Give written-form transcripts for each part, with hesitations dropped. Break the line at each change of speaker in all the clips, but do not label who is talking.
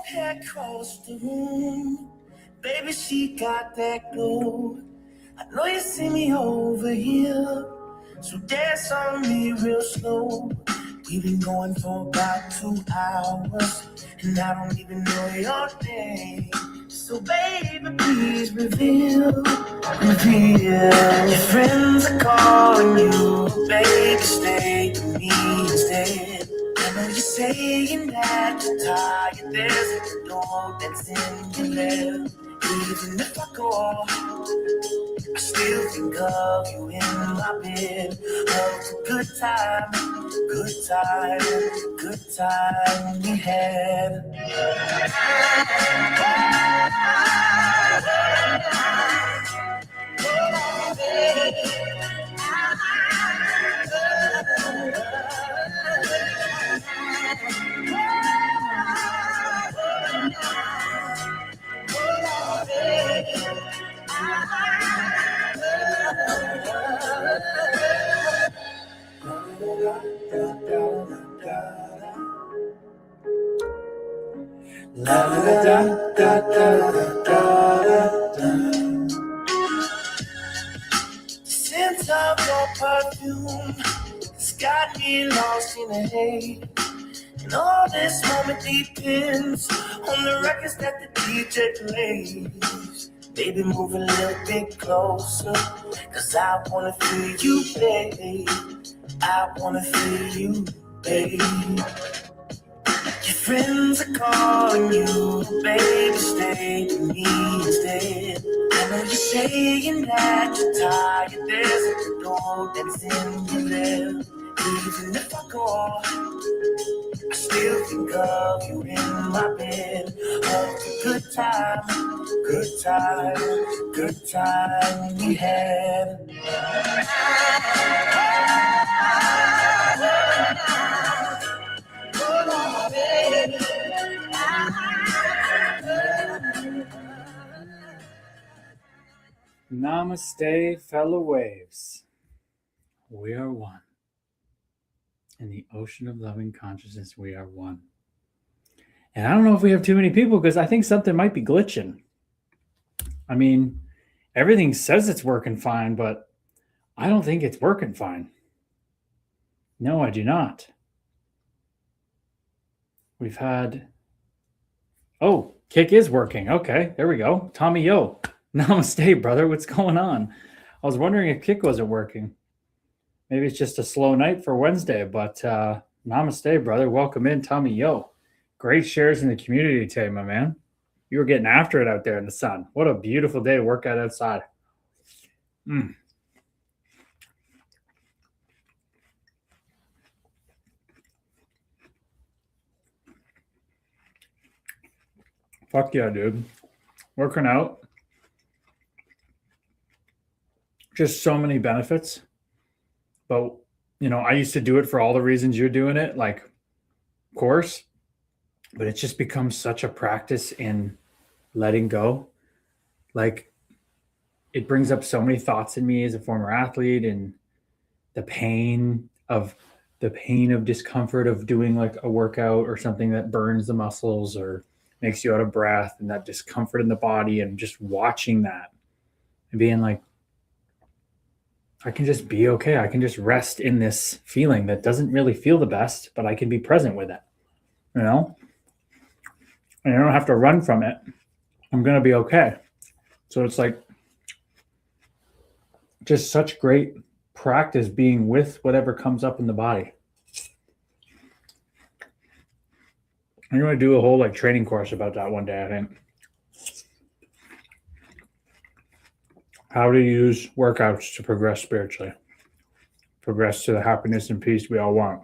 hair across the room. Baby, she got that glow. I know you see me over here, so dance on me real slow. We've been going for about 2 hours, and I don't even know your name. So baby, please reveal. Your friends are calling you, baby, stay with me instead. I know you're saying that you're tired, there's a dog that's in your bed. Even if I go, I still think of you in my bed. Oh, good time we had. The scent of your perfume has got me lost in the haze. And all this moment depends on the records that the DJ plays. Baby, move a little bit closer, cause I wanna feel you, babe. I wanna feel you, babe. Your friends are calling you, baby, stay with me instead. I know you're saying that you're tired, there's a dog that's in your bed. Even if I go, I still think of you in my bed. Oh, good time we had.
Namaste, fellow waves. We are one. In the ocean of loving consciousness, we are one. And I don't know if we have too many people because I think something might be glitching. I mean, everything says it's working fine, but I don't think it's working fine. No, I do not. We've had... Oh, Kick is working. Okay, there we go. Tommy Yo. Namaste, brother. What's going on? I was wondering if Kick wasn't working. Maybe it's just a slow night for Wednesday, but namaste, brother. Welcome in, Tommy Yo. Great shares in the community today, my man. You were getting after it out there in the sun. What a beautiful day to work out outside. Fuck yeah, dude. Working out. Just so many benefits. But, you know, I used to do it for all the reasons you're doing it, like, of course. But it's just become such a practice in letting go. Like, it brings up so many thoughts in me as a former athlete, and the pain of discomfort of doing like a workout or something that burns the muscles or makes you out of breath, and that discomfort in the body, and just watching that and being like, I can just be okay. I can just rest in this feeling that doesn't really feel the best, but I can be present with it, you know? And I don't have to run from it. I'm going to be okay. So it's like just such great practice being with whatever comes up in the body. I'm going to do a whole like training course about that one day, I think. How to use workouts to progress spiritually. Progress to the happiness and peace we all want.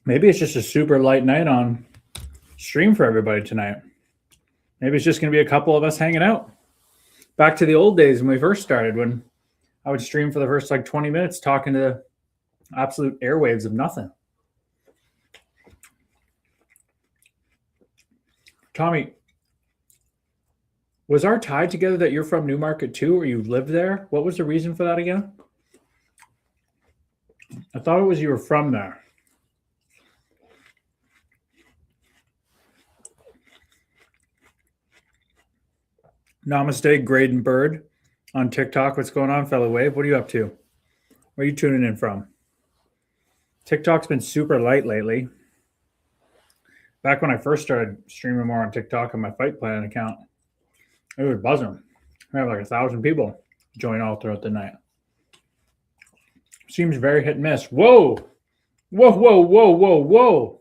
Maybe it's just a super light night on stream for everybody tonight. Maybe it's just going to be a couple of us hanging out. Back to the old days when we first started, when I would stream for the first like 20 minutes talking to absolute airwaves of nothing. Tommy, was our tie together that you're from Newmarket too, or you lived there? What was the reason for that again? I thought it was you were from there. Namaste, Graydon Bird on TikTok. What's going on, fellow Wave? What are you up to? Where are you tuning in from? TikTok's been super light lately. Back when I first started streaming more on TikTok on my Fight Plan account, it was buzzing. I have like 1,000 people join all throughout the night. Seems very hit and miss. Whoa! Whoa, whoa, whoa, whoa, whoa.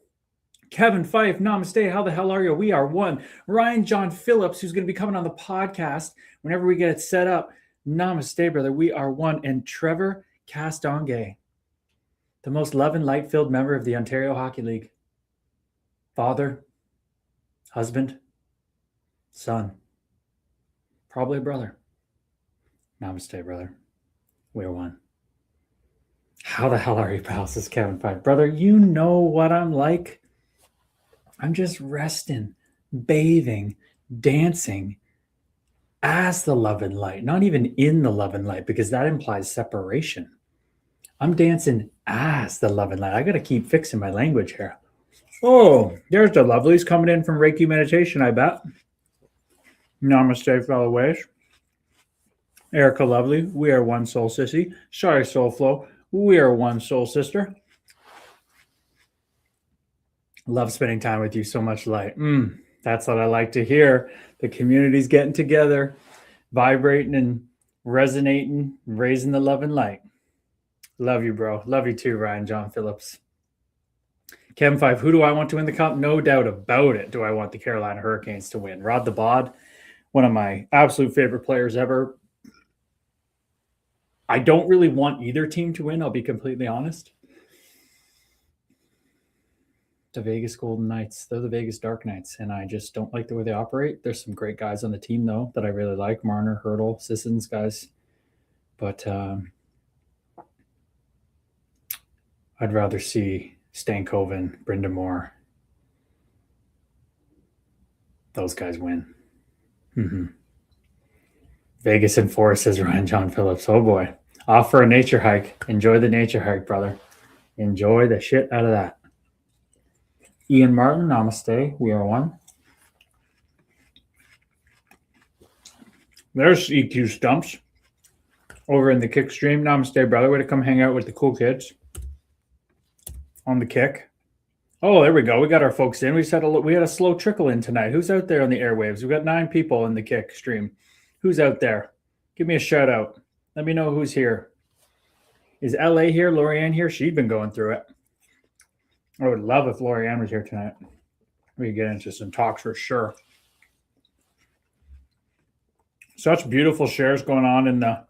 Kevin Fife, namaste. How the hell are you? We are one. Ryan John Phillips, who's going to be coming on the podcast whenever we get it set up. Namaste, brother. We are one. And Trevor Castonguay, the most love and light filled member of the Ontario Hockey League. Father, husband, son, probably a brother. Namaste, brother. We are one. How the hell are you, pals? This is Kevin Fife. Brother, you know what I'm like. I'm just resting, bathing, dancing as the love and light, not even in the love and light, because that implies separation. I'm dancing as the love and light. I got to keep fixing my language here. Oh, there's the lovelies coming in from Reiki meditation, I bet. Namaste, fellow waves. Erica Lovely, we are one soul sissy. Sorry, Soul Flow, we are one soul sister. Love spending time with you. So much light. That's what I like to hear. The community's getting together, vibrating and resonating, raising the love and light. Love you, bro. Love you too, Ryan John Phillips. Kevin Five, who do I want to win the cup? No doubt about it. Do I want the Carolina Hurricanes to win? Rod the Bod, one of my absolute favorite players ever. I don't really want either team to win, I'll be completely honest. The Vegas Golden Knights, they're the Vegas Dark Knights, and I just don't like the way they operate. There's some great guys on the team, though, that I really like. Marner, Hurdle, Sissons guys. But I'd rather see Stankoven, Brenda Moore, those guys win. Vegas in 4, says Ryan John Phillips. Oh boy. Off for a nature hike. Enjoy the nature hike, brother. Enjoy the shit out of that. Ian Martin, namaste. We are one. There's EQ Stumps over in the Kick stream. Namaste, brother. Way to come hang out with the cool kids on the Kick. Oh, there we go. We got our folks in. We had a slow trickle in tonight. Who's out there on the airwaves? We've got 9 people in the Kick stream. Who's out there? Give me a shout out. Let me know who's here. Is LA here? Lorianne here? She'd been going through it. I would love if Lorianne was here tonight. We could get into some talks for sure. Such beautiful shares going on in the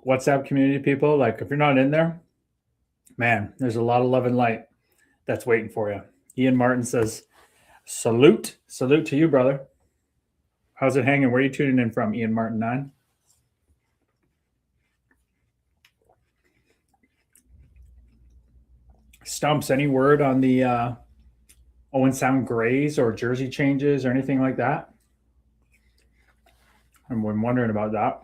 WhatsApp community, people. Like, if you're not in there, man, there's a lot of love and light that's waiting for you. Ian Martin says, salute. Salute to you, brother. How's it hanging? Where are you tuning in from, Ian Martin 9? Stumps, any word on the Owen Sound Grays or jersey changes or anything like that? I'm wondering about that.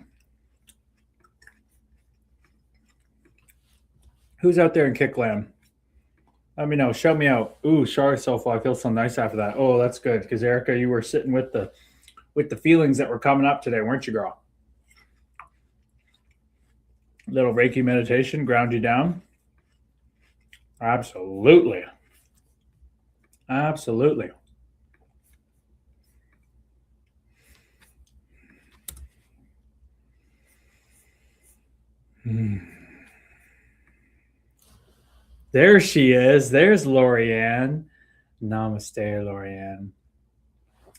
Who's out there in Kickland? Let me know. Shout me out. Ooh, sorry, Soulful. I feel so nice after that. Oh, that's good. Because Erica, you were sitting with the feelings that were coming up today, weren't you, girl? Little Reiki meditation, ground you down. Absolutely. Absolutely. There she is. There's Lorianne. Namaste, Lorianne.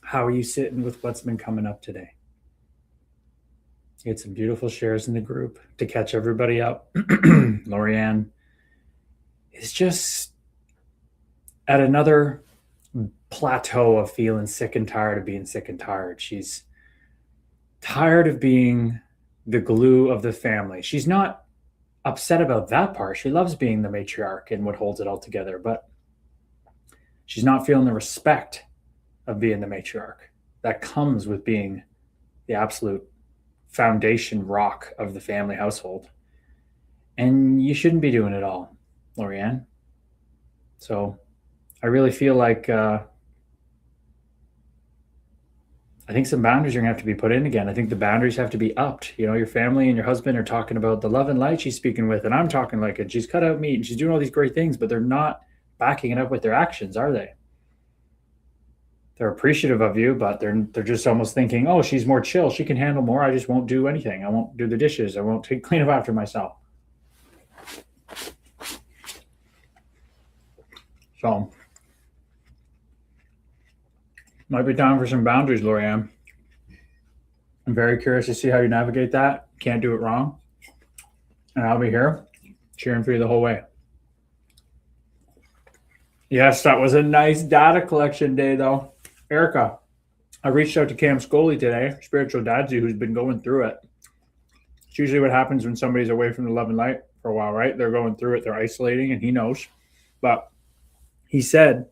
How are you sitting with what's been coming up today? You had some beautiful shares in the group to catch everybody up. Lorianne is just at another plateau of feeling sick and tired of being sick and tired. She's tired of being the glue of the family. She's not upset about that part. She loves being the matriarch and what holds it all together, but she's not feeling the respect of being the matriarch that comes with being the absolute foundation rock of the family household. And you shouldn't be doing it all, Lorianne. So I really feel like I I think some boundaries are going to have to be put in again. I think the boundaries have to be upped. You know, your family and your husband are talking about the love and light she's speaking with, and I'm talking like it. She's cut out meat and she's doing all these great things, but they're not backing it up with their actions, are they? They're appreciative of you, but they're just almost thinking, oh, she's more chill. She can handle more. I just won't do anything. I won't do the dishes. I won't clean up after myself. So might be time for some boundaries, Lorianne. I'm very curious to see how you navigate that. Can't do it wrong. And I'll be here cheering for you the whole way. Yes, that was a nice data collection day, though. Erica, I reached out to Cam Scully today, spiritual dadzy, who's been going through it. It's usually what happens when somebody's away from the love and light for a while, right? They're going through it. They're isolating, and he knows. But he said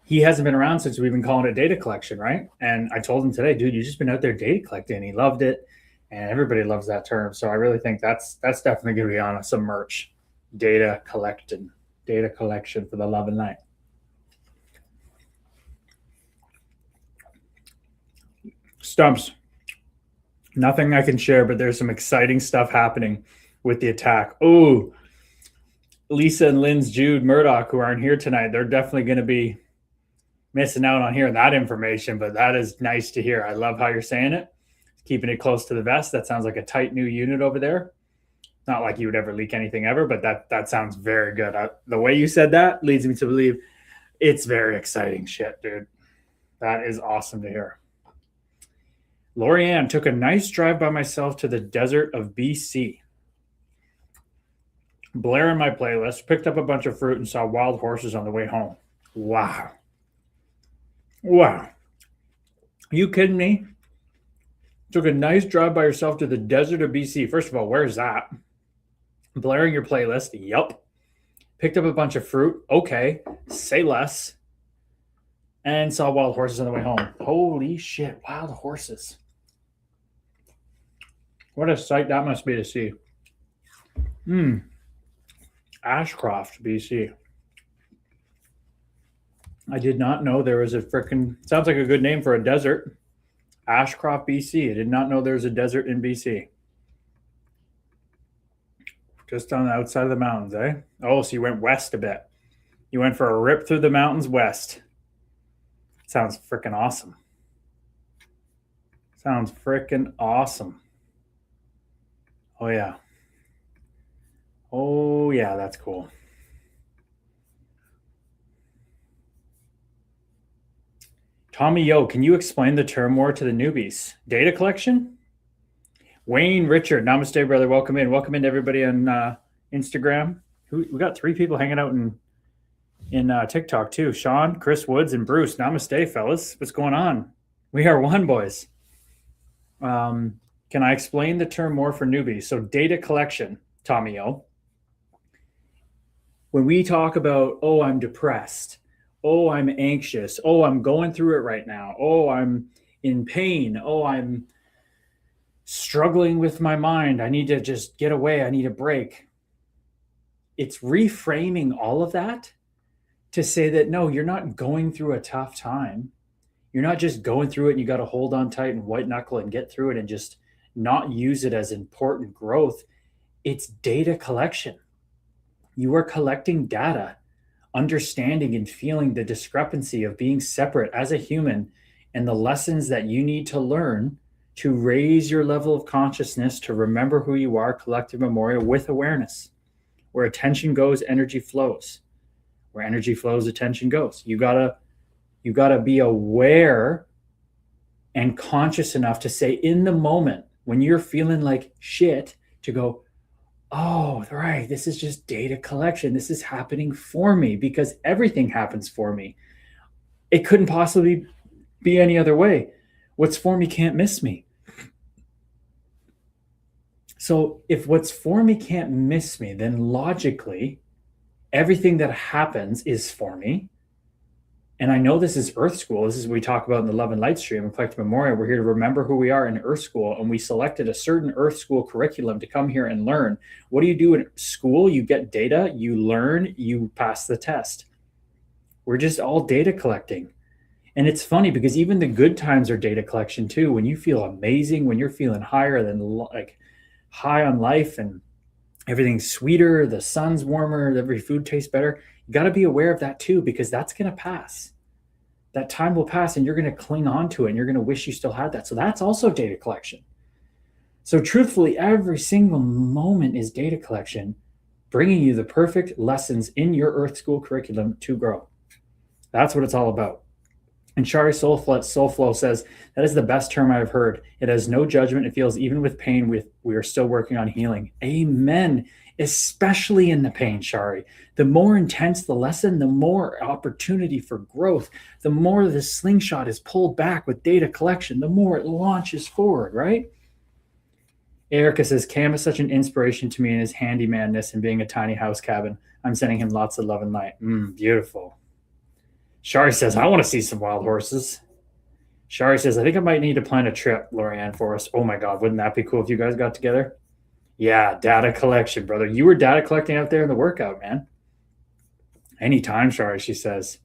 he hasn't been around since we've been calling it data collection, right? And I told him today, dude, you've just been out there data collecting. He loved it, and everybody loves that term. So I really think that's definitely going to be on some merch. Data collection for the love and light. Stumps. Nothing I can share, but there's some exciting stuff happening with the attack. Oh, Lisa and Lynn's Jude Murdoch, who aren't here tonight, they're definitely going to be missing out on hearing that information, but that is nice to hear. I love how you're saying it. Keeping it close to the vest. That sounds like a tight new unit over there. Not like you would ever leak anything ever, but that sounds very good. The way you said that leads me to believe it's very exciting shit, dude. That is awesome to hear. Lorianne, took a nice drive by myself to the desert of BC. Blaring my playlist, picked up a bunch of fruit and saw wild horses on the way home. Wow. Are you kidding me? Took a nice drive by yourself to the desert of BC. First of all, where's that? Blaring your playlist. Yup. Picked up a bunch of fruit. Okay. Say less. And saw wild horses on the way home. Holy shit. Wild horses. What a sight that must be to see. Ashcroft, BC. I did not know there was a frickin', sounds like a good name for a desert. Ashcroft, BC. I did not know there was a desert in BC. Just on the outside of the mountains, eh? Oh, so you went west a bit. You went for a rip through the mountains west. Sounds frickin' awesome. Sounds frickin' awesome. Oh, yeah. Oh, yeah, that's cool. Tommy Yo, can you explain the term more to the newbies? Data collection? Wayne Richard, namaste, brother. Welcome in. Welcome in to everybody on Instagram. We got 3 people hanging out in TikTok too. Sean, Chris Woods, and Bruce. Namaste, fellas. What's going on? We are one, boys. Can I explain the term more for newbies? So data collection, Tommy O. When we talk about, oh, I'm depressed. Oh, I'm anxious. Oh, I'm going through it right now. Oh, I'm in pain. Oh, I'm struggling with my mind. I need to just get away. I need a break. It's reframing all of that to say that, no, you're not going through a tough time. You're not just going through it and you got to hold on tight and white knuckle and get through it and just not use it as important growth. It's data collection. You are collecting data, understanding and feeling the discrepancy of being separate as a human and the lessons that you need to learn to raise your level of consciousness, to remember who you are, collective memorial with awareness. Where attention goes, energy flows. Where energy flows, attention goes. You gotta be aware and conscious enough to say in the moment when you're feeling like shit to go, oh, right, this is just data collection. This is happening for me because everything happens for me. It couldn't possibly be any other way. What's for me can't miss me. So if what's for me can't miss me, then logically, everything that happens is for me. And I know this is Earth School. This is what we talk about in the Love and Light stream and Collective Memorial. We're here to remember who we are in Earth School. And we selected a certain Earth School curriculum to come here and learn. What do you do in school? You get data, you learn, you pass the test. We're just all data collecting. And it's funny because even the good times are data collection too. When you feel amazing, when you're feeling higher than like high on life and everything's sweeter, the sun's warmer, every food tastes better, you got to be aware of that too, because that's going to pass. That time will pass and you're going to cling on to it and you're going to wish you still had that. So that's also data collection. So truthfully, every single moment is data collection, bringing you the perfect lessons in your Earth School curriculum to grow. That's what it's all about. And Shari Soulflow says, that is the best term I've heard. It has no judgment. It feels even with pain, we are still working on healing. Amen. Especially in the pain, Shari. The more intense the lesson, the more opportunity for growth. The more the slingshot is pulled back with data collection, the more it launches forward, right? Erica says, Cam is such an inspiration to me in his handymanness and being a tiny house cabin. I'm sending him lots of love and light. Beautiful. Shari says, I want to see some wild horses. Shari says, I think I might need to plan a trip, Lorianne, for us. Oh my God, wouldn't that be cool if you guys got together? Yeah, data collection, brother. You were data collecting out there in the workout, man. Anytime, Shari, she says.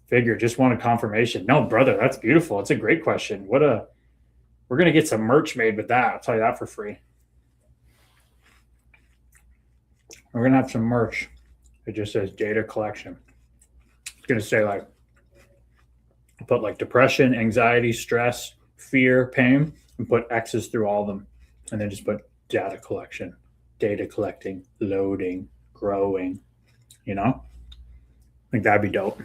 Figure, just wanted confirmation. No, brother, that's beautiful. It's a great question. We're going to get some merch made with that. I'll tell you that for free. We're going to have some merch. It just says data collection. It's going to say like, put like depression, anxiety, stress, fear, pain, and put X's through all of them. And then just put data collection, data collecting, loading, growing, you know? I think that'd be dope.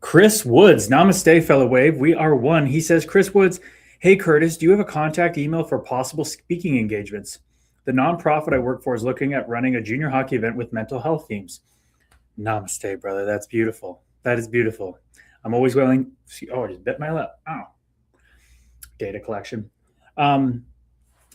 Chris Woods, namaste, fellow wave. We are one. He says, Chris Woods, hey, Curtis, do you have a contact email for possible speaking engagements? The nonprofit I work for is looking at running a junior hockey event with mental health themes. Namaste, brother. That's beautiful. That is beautiful. I'm always willing. Oh, I just bit my lip. Oh, data collection. I'm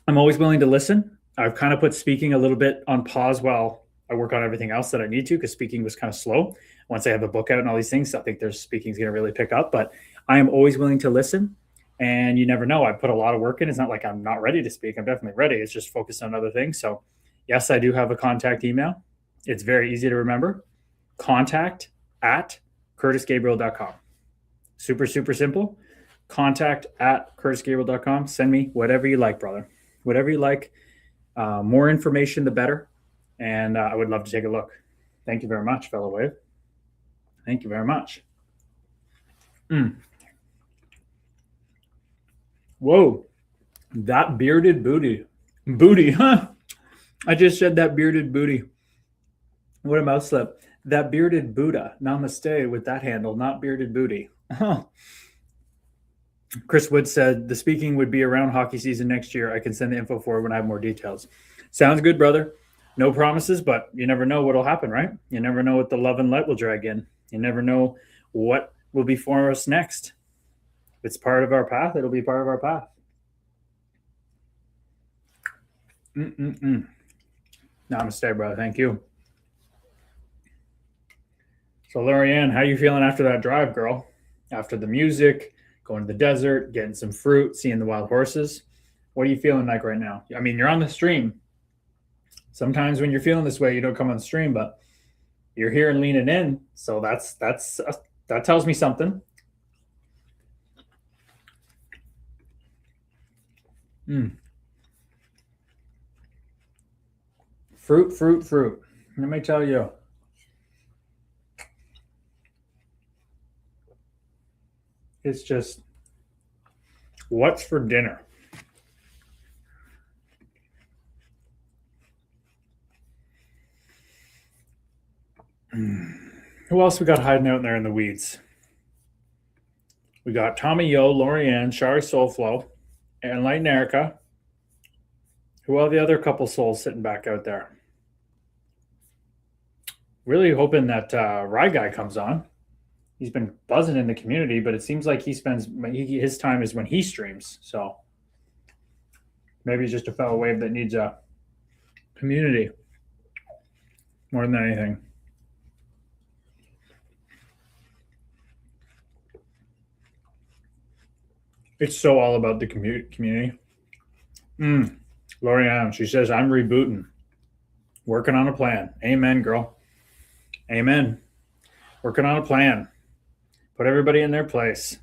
always willing to listen. I've kind of put speaking a little bit on pause while I work on everything else that I need to, because speaking was kind of slow. Once I have a book out and all these things, I think their speaking is going to really pick up. But I am always willing to listen. And you never know. I put a lot of work in. It's not like I'm not ready to speak. I'm definitely ready. It's just focused on other things. So yes, I do have a contact email. It's very easy to remember. contact@curtisgabriel.com. Super, super simple. contact@curtisgabriel.com. Send me whatever you like, brother. Whatever you like. More information, the better. And I would love to take a look. Thank you very much, fellow wave. Thank you very much. Whoa, that bearded booty, huh? I just said that bearded booty. What a mouth slip. That bearded Buddha. Namaste with that handle, not bearded booty. Huh. Chris Wood said the speaking would be around hockey season next year. I can send the info forward when I have more details. Sounds good, brother. No promises, but you never know what'll happen, right? You never know what the love and light will drag in. You never know what will be for us next. If it's part of our path, it'll be part of our path. Namaste, brother. Thank you. So, Lorianne, how you feeling after that drive, girl? After the music, going to the desert, getting some fruit, seeing the wild horses. What are you feeling like right now? I mean, you're on the stream. Sometimes when you're feeling this way, you don't come on the stream, but you're here and leaning in. So that tells me something. Fruit. Let me tell you. It's just, what's for dinner? Who else we got hiding out there in the weeds? We got Tommy Yo, Lorianne, Shari Soulflow, and Light and Erica. Who are the other couple souls sitting back out there? Really hoping that Rye Guy comes on. He's been buzzing in the community, but it seems like his time is when he streams. So maybe he's just a fellow wave that needs a community more than anything. It's so all about the community. Lorianne, she says, I'm rebooting. Working on a plan. Amen, girl. Amen. Working on a plan. Put everybody in their place.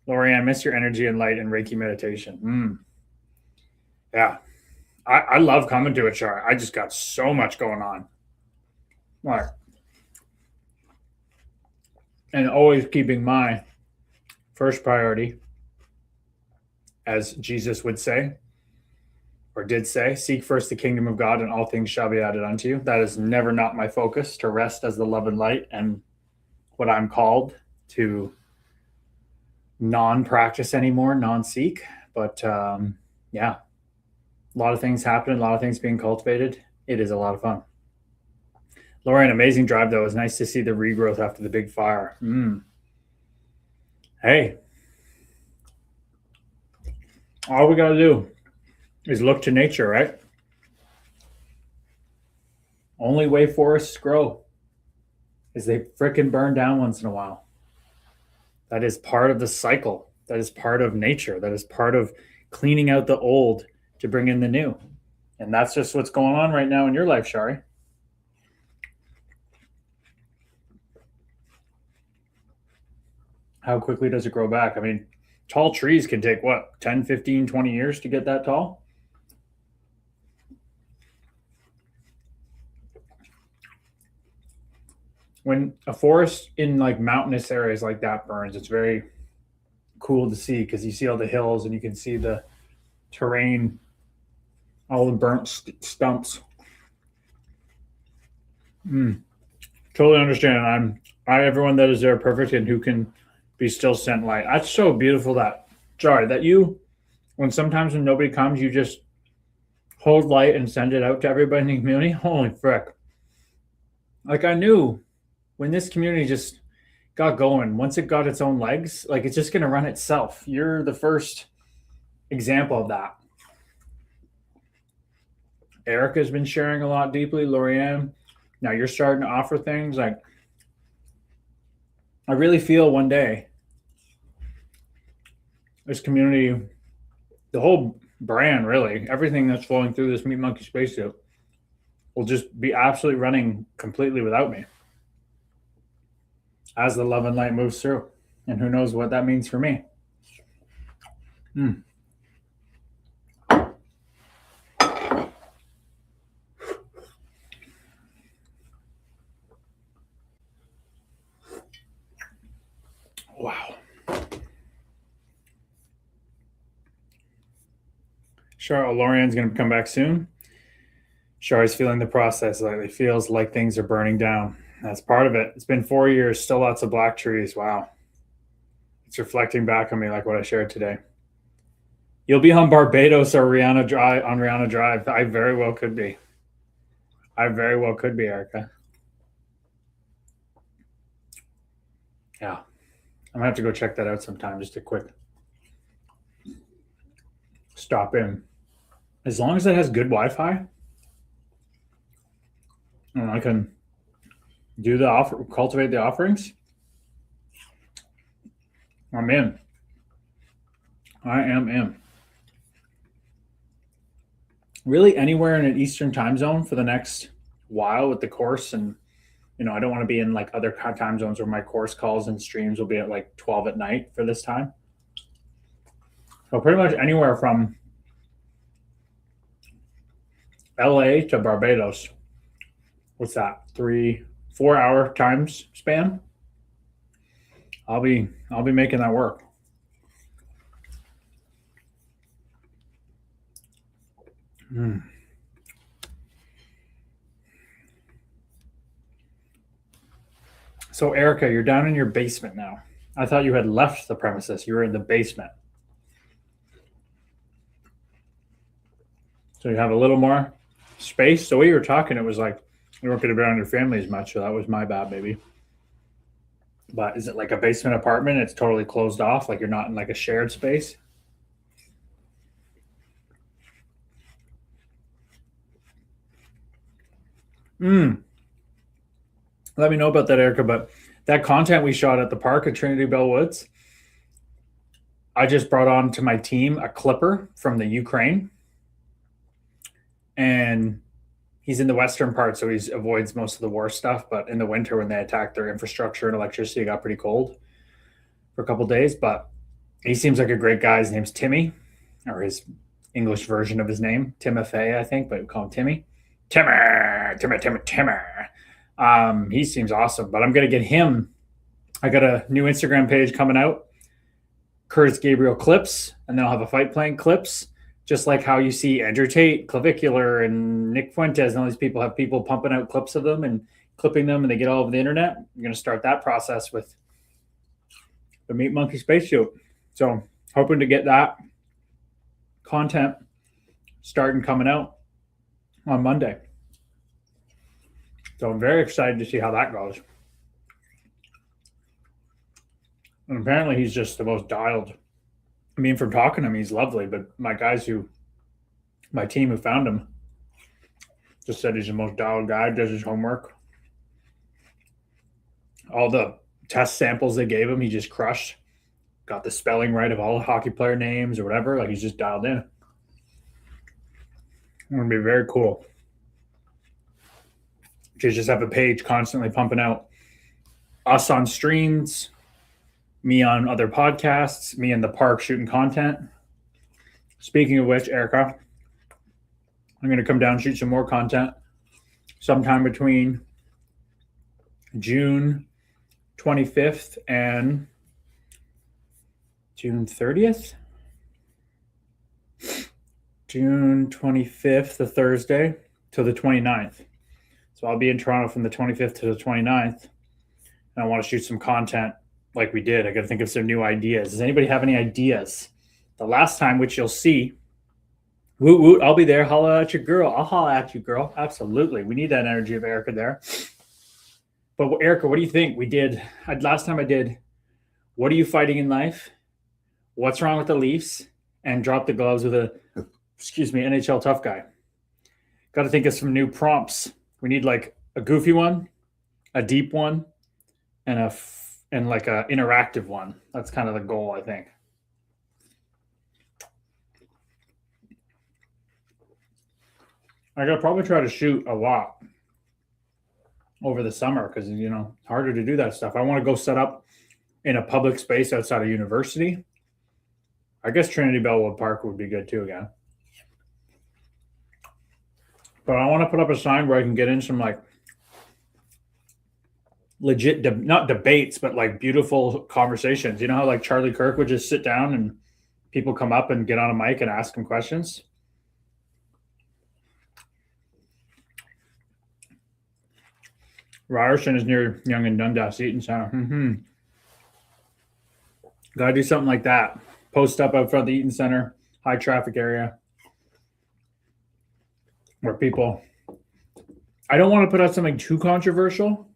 Lorianne, miss your energy and light and Reiki meditation. Yeah. I love coming to it, Char. I just got so much going on. Like, and always keeping my first priority, as Jesus would say, or did say, seek first the kingdom of God and all things shall be added unto you. That is never not my focus, to rest as the love and light and what I'm called to non-practice anymore, non-seek. But yeah, a lot of things happening, a lot of things being cultivated. It is a lot of fun. Lauren, amazing drive though. It was nice to see the regrowth after the big fire. Hey, all we got to do is look to nature, right? Only way forests grow is they frickin' burn down once in a while. That is part of the cycle. That is part of nature. That is part of cleaning out the old to bring in the new. And that's just what's going on right now in your life, Shari. How quickly does it grow back? I mean, tall trees can take what, 10, 15, 20 years to get that tall? When a forest in like mountainous areas like that burns, it's very cool to see because you see all the hills and you can see the terrain, all the burnt stumps. Totally understand. Everyone that is there perfect and who can be still sent light. That's so beautiful that you, when nobody comes, you just hold light and send it out to everybody in the community. Holy frick. Like I knew when this community just got going, once it got its own legs, like it's just going to run itself. You're the first example of that. Erica's been sharing a lot deeply. Lorianne, now you're starting to offer things. Like I really feel one day this community, the whole brand, really, everything that's flowing through this Meat Monkey spacesuit will just be absolutely running completely without me as the love and light moves through. And who knows what that means for me. Wow. Lorianne's going to come back soon. Shari's feeling the process. Like it feels like things are burning down. That's part of it. It's been 4 years, still lots of black trees. Wow. It's reflecting back on me like what I shared today. You'll be on Barbados or Rihanna Drive. I very well could be. Erica. Yeah. I'm going to have to go check that out sometime. Just a quick stop in. As long as it has good Wi-Fi, and I can do cultivate the offerings, I'm in. I am in. Really anywhere in an Eastern time zone for the next while with the course. And, I don't want to be in like other time zones where my course calls and streams will be at like 12 at night for this time. So pretty much anywhere from LA to Barbados. What's that? 3-4 hour time span. I'll be making that work. So Erica, you're down in your basement now. I thought you had left the premises. You were in the basement. So you have a little more space. The way you were talking, it was like you weren't going to be around your family as much. So that was my bad, maybe. But is it like a basement apartment? It's totally closed off, like you're not in like a shared space? Let me know about that, Erica. But that content we shot at the park at Trinity Bell Woods, I just brought on to my team a clipper from the Ukraine. And he's in the western part, so he avoids most of the war stuff. But in the winter, when they attacked their infrastructure and electricity, it got pretty cold. for a couple days, but he seems like a great guy. His name's Timmy, or his English version of his name, Timothy, I think, but we call him Timmy. Timmy. He seems awesome, but I'm gonna get him. I got a new Instagram page coming out, Curtis Gabriel clips, and then I'll have a fight playing clips, just like how you see Andrew Tate, Clavicular, and Nick Fuentes, and all these people have people pumping out clips of them and clipping them, and they get all over the internet. I'm going to start that process with the Meat Monkey spacesuit. So hoping to get that content starting coming out on Monday. So I'm very excited to see how that goes. And apparently he's just the most dialed. I mean, from talking to him, he's lovely, but my team who found him just said he's the most dialed guy, does his homework. All the test samples they gave him, he just crushed. Got the spelling right of all the hockey player names or whatever. Like, he's just dialed in. It's going to be very cool. Just have a page constantly pumping out us on streams, me on other podcasts, me in the park shooting content. Speaking of which, Erica, I'm going to come down and shoot some more content sometime between June 25th and June 30th. June 25th, the Thursday, to the 29th. So I'll be in Toronto from the 25th to the 29th. And I want to shoot some content like we did. I got to think of some new ideas. Does anybody have any ideas? The last time, which you'll see, woot woot, I'll be there. Holla at your girl. I'll holla at you, girl. Absolutely. We need that energy of Erica there. But Erica, what do you think? Last time I did, what are you fighting in life? What's wrong with the Leafs? And drop the gloves with NHL tough guy. Got to think of some new prompts. We need like a goofy one, a deep one, and like a interactive one. That's kind of the goal, I think. I gotta probably try to shoot a lot over the summer because it's harder to do that stuff. I want to go set up in a public space outside of university. I guess Trinity Bellwood Park would be good too again. But I want to put up a sign where I can get in some like legit, not debates, but like beautiful conversations. You know how like Charlie Kirk would just sit down and people come up and get on a mic and ask him questions? Ryerson is near Yonge and Dundas Eaton Center. Gotta do something like that. Post up out front of the Eaton Center, high traffic area, where people. I don't want to put out something too controversial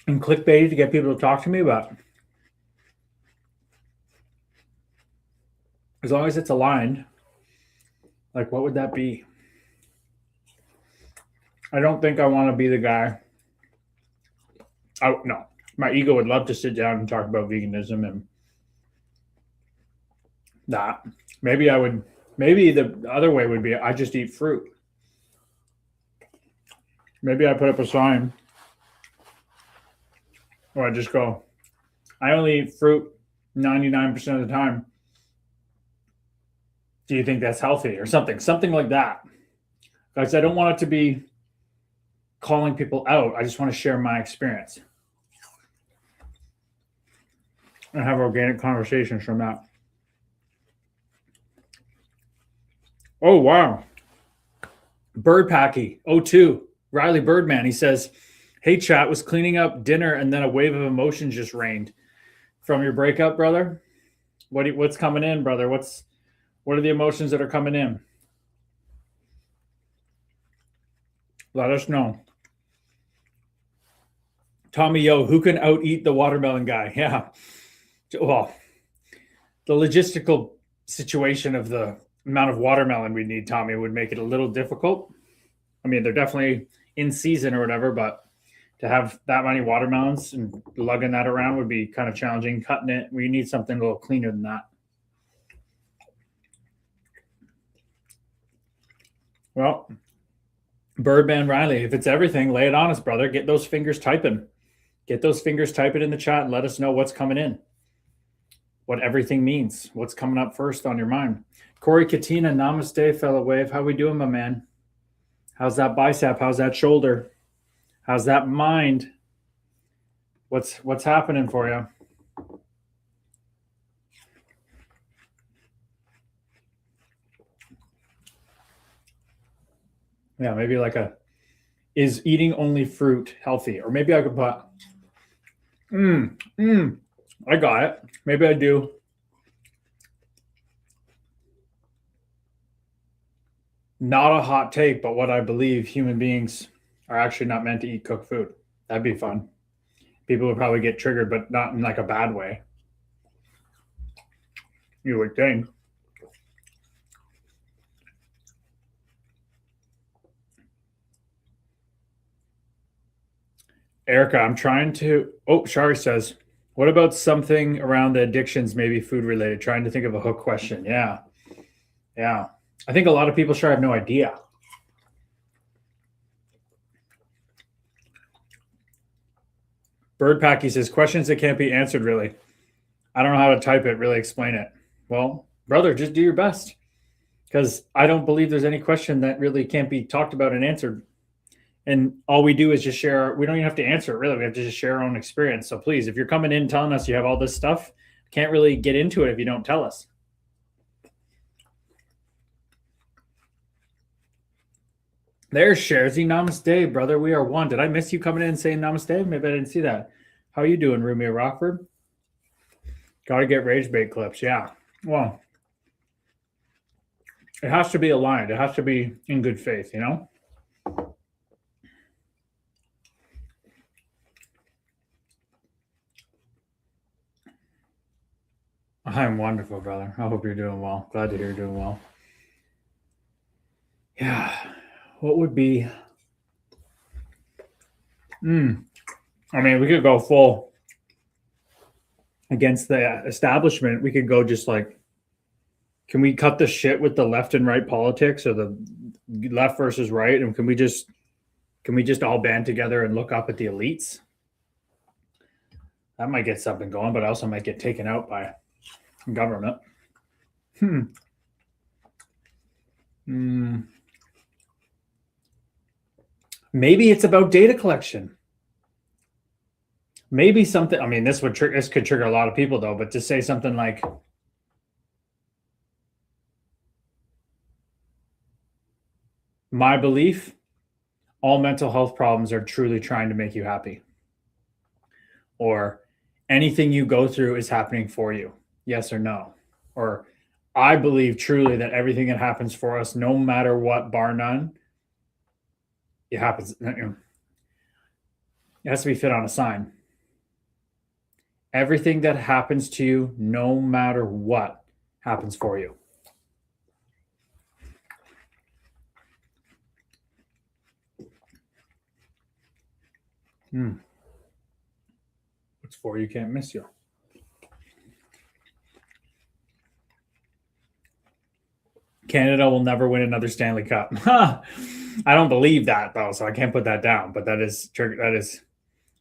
and clickbait to get people to talk to me, but as long as it's aligned, like what would that be? I don't think I want to be the guy. No, my ego would love to sit down and talk about veganism and that. Maybe the other way would be I just eat fruit. Maybe I put up a sign or I just go, I only eat fruit 99% of the time. Do you think that's healthy or something? Something like that. Guys, I don't want it to be calling people out. I just want to share my experience and have organic conversations from that. Oh, wow. Bird Packy, 02, Riley Birdman. He says, hey, chat, was cleaning up dinner and then a wave of emotions just rained. From your breakup, brother? What's coming in, brother? What are the emotions that are coming in? Let us know. Tommy Yo, who can out-eat the watermelon guy? Yeah. Well, the logistical situation of the amount of watermelon we need, Tommy, would make it a little difficult. I mean, they're definitely in season or whatever, but to have that many watermelons and lugging that around would be kind of challenging. Cutting it, we need something a little cleaner than that. Well, Birdman Riley, if it's everything, lay it on us, brother. Get those fingers typing. Get those fingers, type it in the chat, and let us know what's coming in, what everything means, what's coming up first on your mind. Corey Katina, namaste, fellow wave. How we doing, my man? How's that bicep? How's that shoulder? How's that mind? What's happening for you? Yeah, maybe like is eating only fruit healthy? Or maybe I could put, I got it. Maybe I do. Not a hot take, but what I believe, human beings are actually not meant to eat cooked food. That'd be fun. People would probably get triggered, but not in like a bad way. You would think. Erica, I'm trying to. Oh, Shari says, what about something around the addictions, maybe food related? Trying to think of a hook question. Yeah. I think a lot of people sure have no idea. Bird Packy says, questions that can't be answered, really. I don't know how to type it, really explain it. Well, brother, just do your best. Because I don't believe there's any question that really can't be talked about and answered. And all we do is just share. We don't even have to answer it, really. We have to just share our own experience. So please, if you're coming in telling us you have all this stuff, can't really get into it if you don't tell us. There's Sharzy. Namaste, brother. We are one. Did I miss you coming in and saying namaste? Maybe I didn't see that. How you doing, Rumia Rockford? Got to get rage bait clips. Yeah. Well, it has to be aligned. It has to be in good faith, you know? I'm wonderful, brother. I hope you're doing well. Glad to hear you're doing well. Yeah. What would be... I mean, we could go full against the establishment. We could go just like, can we cut the shit with the left and right politics, or the left versus right? And can we just all band together and look up at the elites? That might get something going, but also might get taken out by government. Maybe it's about data collection. Maybe something. I mean, this could trigger a lot of people, though. But to say something like, my belief, all mental health problems are truly trying to make you happy, or anything you go through is happening for you. Yes or no? Or I believe truly that everything that happens for us, no matter what, bar none, it happens. It has to be fit on a sign. Everything that happens to you, no matter what, happens for you. What's for you can't miss you. Canada will never win another Stanley Cup. I don't believe that, though, so I can't put that down. But that is.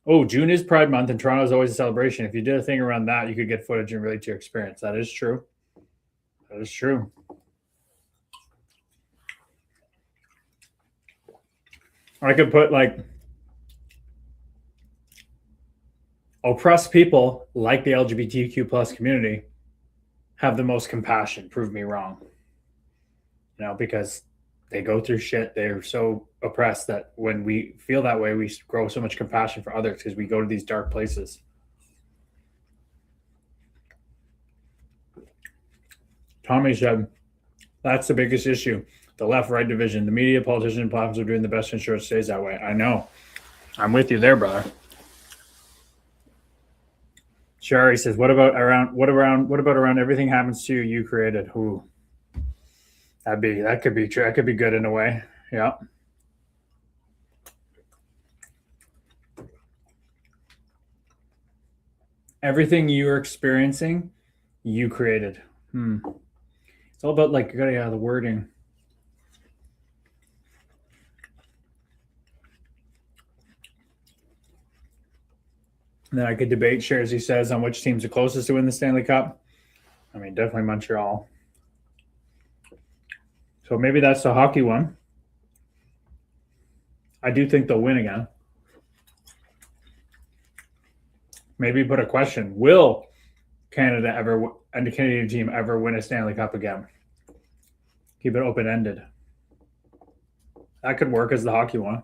Oh, June is Pride Month, and Toronto is always a celebration. If you did a thing around that, you could get footage and relate to your experience. That is true. That is true. I could put like, oppressed people like the LGBTQ plus community have the most compassion. Prove me wrong. Because they go through shit. They're so oppressed that when we feel that way, we grow so much compassion for others because we go to these dark places. Tommy said, that's the biggest issue. The left-right division. The media, politicians, and platforms are doing the best to ensure it stays that way. I know. I'm with you there, brother. Shari says, what about around everything happens to you, you created? Who? That could be true. That could be good in a way. Yeah. Everything you're experiencing, you created. It's all about like the wording. And then I could debate shares, he says, on which team's the closest to win the Stanley Cup. I mean, definitely Montreal. So maybe that's the hockey one. I do think they'll win again. Maybe put a question. Will Canada ever, and the Canadian team ever win a Stanley Cup again? Keep it open-ended. That could work as the hockey one.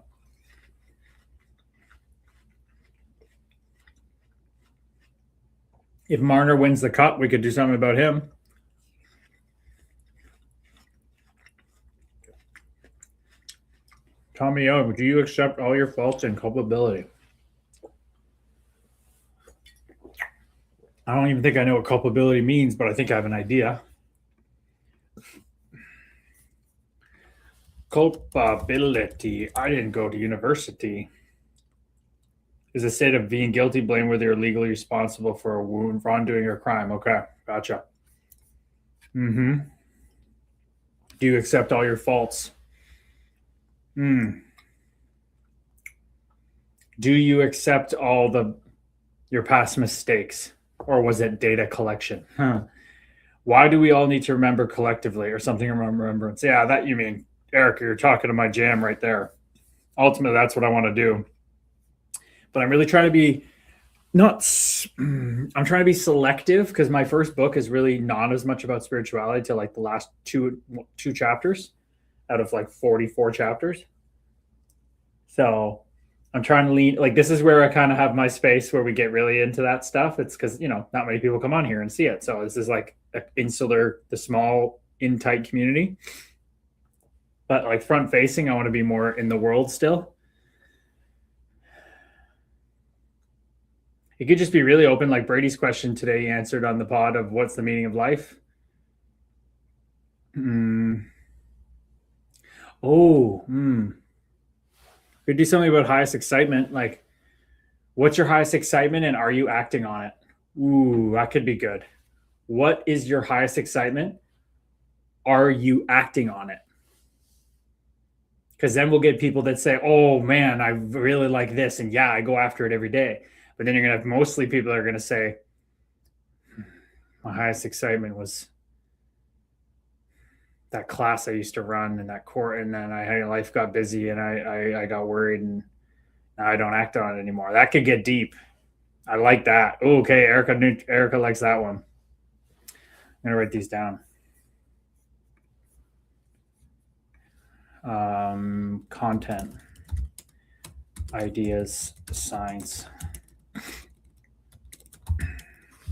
If Marner wins the cup, we could do something about him. Tommy O, do you accept all your faults and culpability? I don't even think I know what culpability means, but I think I have an idea. Culpability. I didn't go to university. Is a state of being guilty, blameworthy, or legally responsible for a wound, wrongdoing, or crime. Okay, gotcha. Do you accept all your faults? Do you accept all your past mistakes? Or was it data collection? Why do we all need to remember collectively or something in remembrance? Yeah, that you mean, Erica, you're talking to my jam right there. Ultimately, that's what I want to do. But I'm really trying to be I'm trying to be selective because my first book is really not as much about spirituality till like the last two chapters out of like 44 chapters. So I'm trying to lean, like, this is where I kind of have my space where we get really into that stuff. It's because, not many people come on here and see it. So this is like the small, in tight community. But like front facing, I want to be more in the world still. It could just be really open, like Brady's question today he answered on the pod of what's the meaning of life. Could do something about highest excitement. Like, what's your highest excitement and are you acting on it? Ooh, that could be good. What is your highest excitement? Are you acting on it? Because then we'll get people that say, oh man, I really like this. And yeah, I go after it every day. But then you're going to have mostly people that are going to say, my highest excitement was that class I used to run and that court. And then life got busy and I got worried and now I don't act on it anymore. That could get deep. I like that. Ooh, okay, Erica likes that one. I'm going to write these down. Content, ideas, signs.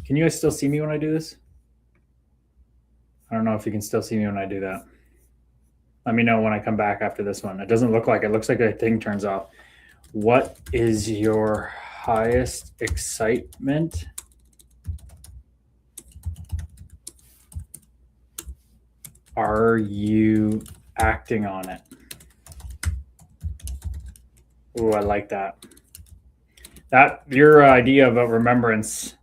Can you guys still see me when I do this? I don't know if you can still see me when I do that. Let me know when I come back after this one. It doesn't look like it. It looks like a thing turns off. What is your highest excitement? Are you acting on it? Ooh, I like that. That your idea about remembrance,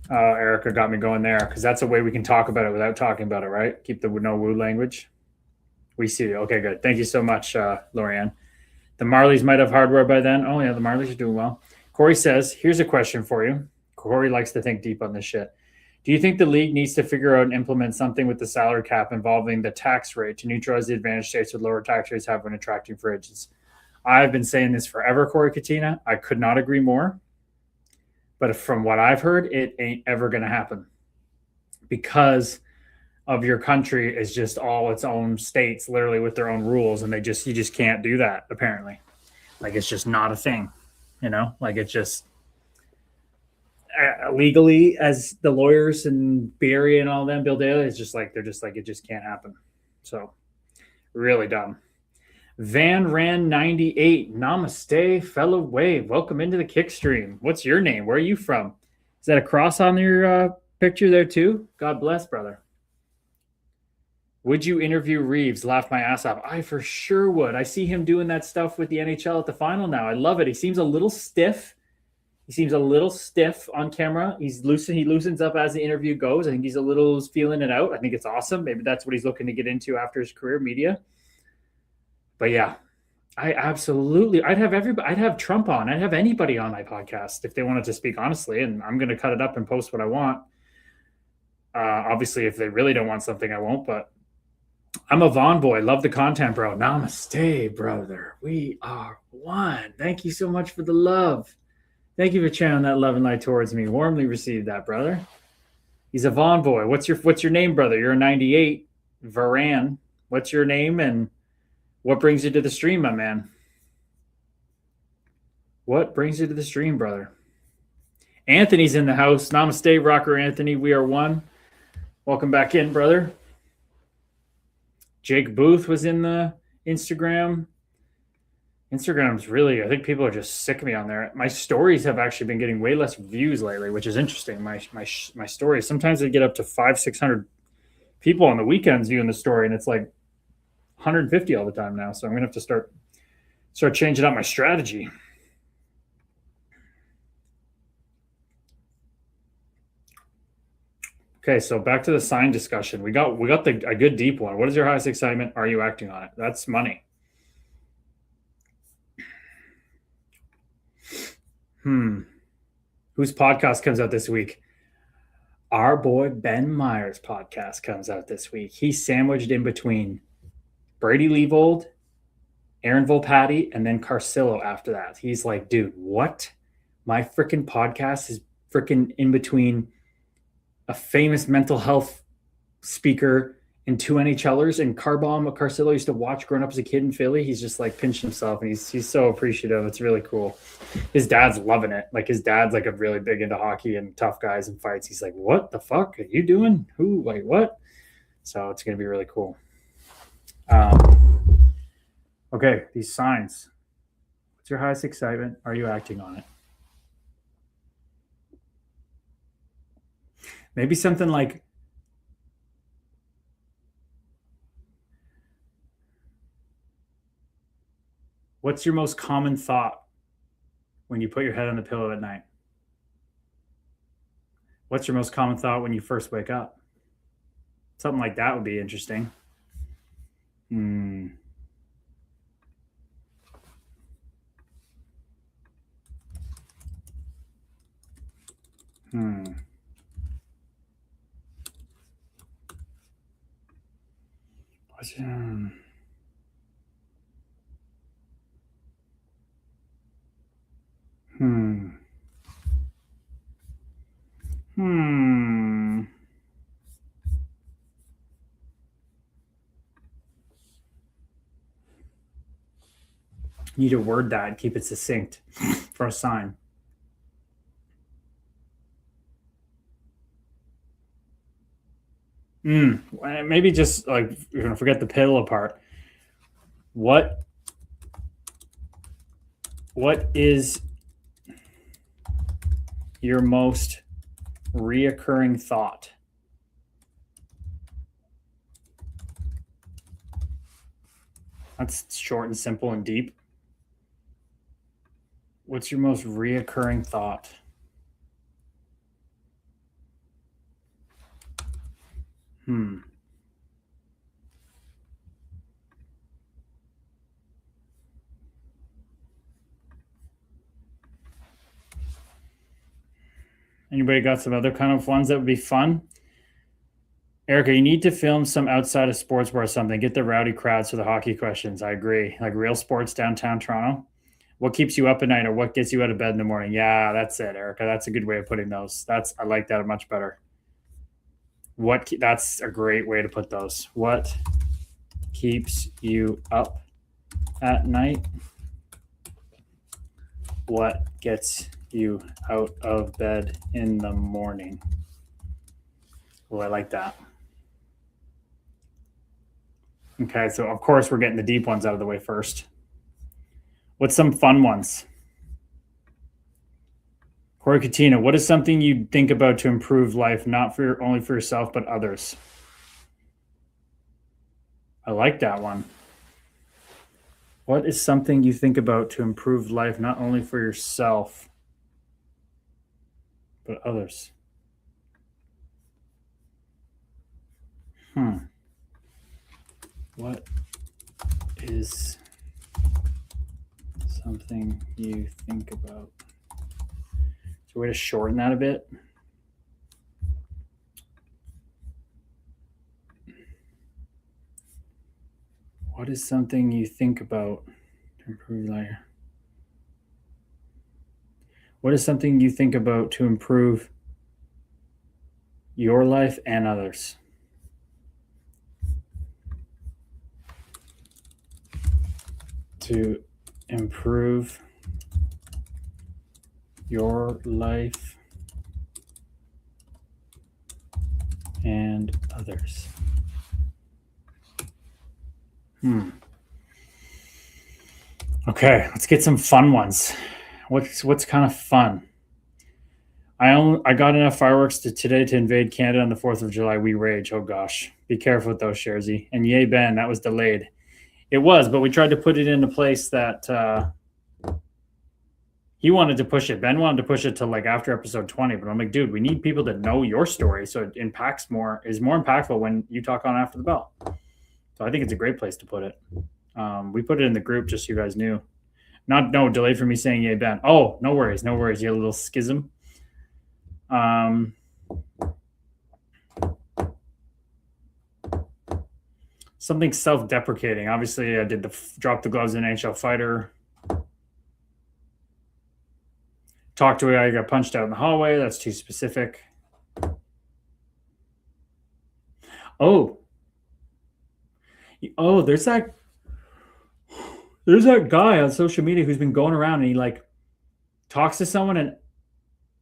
Erica, got me going there because that's a way we can talk about it without talking about it, right? Keep the no woo language. We see you. Okay, good. Thank you so much, Lorianne. The Marlies might have hardware by then. Oh, yeah, the Marlies are doing well. Corey says, here's a question for you. Corey likes to think deep on this shit. Do you think the league needs to figure out and implement something with the salary cap involving the tax rate to neutralize the advantage states with lower tax rates have when attracting free agents? I've been saying this forever, Corey Katina. I could not agree more. But from what I've heard, it ain't ever going to happen because of your country is just all its own states, literally with their own rules. And you just can't do that, apparently. Like, it's just not a thing, like it's just legally, as the lawyers and Barry and all them, Bill Daly, it's just like, they're just like, it just can't happen. So really dumb. Van Ran 98, namaste, fellow wave. Welcome into the kick stream. What's your name? Where are you from? Is that a cross on your picture there too? God bless, brother. Would you interview Reeves? Laugh my ass off. I for sure would. I see him doing that stuff with the NHL at the final now. I love it. He seems a little stiff. On camera. He loosens up as the interview goes. I think he's a little feeling it out. I think it's awesome. Maybe that's what he's looking to get into after his career, media. But yeah, I'd have Trump on. I'd have anybody on my podcast if they wanted to speak honestly, and I'm going to cut it up and post what I want. Obviously, if they really don't want something, I won't, but I'm a Vaughn boy. Love the content, bro. Namaste, brother. We are one. Thank you so much for the love. Thank you for channeling that love and light towards me. Warmly received that, brother. He's a Vaughn boy. What's your name, brother? You're a 98. Varan. What's your name and what brings you to the stream, my man? What brings you to the stream, brother? Anthony's in the house. Namaste, Rocker Anthony. We are one. Welcome back in, brother. Jake Booth was in the Instagram. Instagram's really, I think people are just sick of me on there. My stories have actually been getting way less views lately, which is interesting. My stories, sometimes they get up to 500-600 people on the weekends viewing the story, and it's like 150 all the time now. So I'm gonna have to start changing up my strategy. Okay, so back to the sign discussion. We got a good deep one. What is your highest excitement? Are you acting on it? That's money. Whose podcast comes out this week? Our boy Ben Meyer's podcast comes out this week. He's sandwiched in between Brady Leavold, Aaron Volpatti, and then Carcillo after that. He's like, dude, what? My freaking podcast is freaking in between a famous mental health speaker and 2 NHLers, and Carbomb Carcillo used to watch growing up as a kid in Philly. He's just like pinching himself, and he's so appreciative. It's really cool. His dad's loving it. Like his dad's like a really big into hockey and tough guys and fights. He's like, what the fuck are you doing? Who? Like what? So it's going to be really cool. Okay, these signs. What's your highest excitement? Are you acting on it? Maybe something like, what's your most common thought when you put your head on the pillow at night? What's your most common thought when you first wake up? Something like that would be interesting. What's your... You need to word that and keep it succinct for a sign. Maybe just like, you're going to forget the pillow part. What is your most reoccurring thought? That's short and simple and deep. What's your most reoccurring thought? Anybody got some other kind of ones that would be fun? Erica, you need to film some outside of sports bar or something. Get the rowdy crowds for the hockey questions. I agree. Like real sports downtown Toronto. What keeps you up at night or what gets you out of bed in the morning? Yeah, that's it, Erica. That's a good way of putting those. I like that much better. That's a great way to put those. What keeps you up at night? What gets you out of bed in the morning? Oh, I like that. Okay, so of course we're getting the deep ones out of the way first. What's some fun ones? Corey Katina, what is something you think about to improve life, not only for yourself, but others? I like that one. What is something you think about to improve life, not only for yourself, but others? What is something you think about? Is there a way to shorten that a bit? What is something you think about to improve life? What is something you think about to improve your life and others? To improve your life and others. Okay, let's get some fun ones. What's kind of fun? I got enough fireworks today to invade Canada on the 4th of July. We rage. Oh gosh. Be careful with those, Sharzy. And yay, Ben, that was delayed. It was, but we tried to put it in a place that he wanted to push it. Ben wanted to push it to like after episode 20, but I'm like, dude, we need people to know your story, so it is more impactful when you talk on After the Bell. So I think it's a great place to put it. We put it in the group just so you guys knew. No delay for me saying yay, Ben. Oh, no worries. You had a little schism. Something self-deprecating. Obviously, I did drop the gloves in NHL Fighter. Talked to a guy who got punched out in the hallway. That's too specific. Oh, there's that guy on social media who's been going around and he like talks to someone and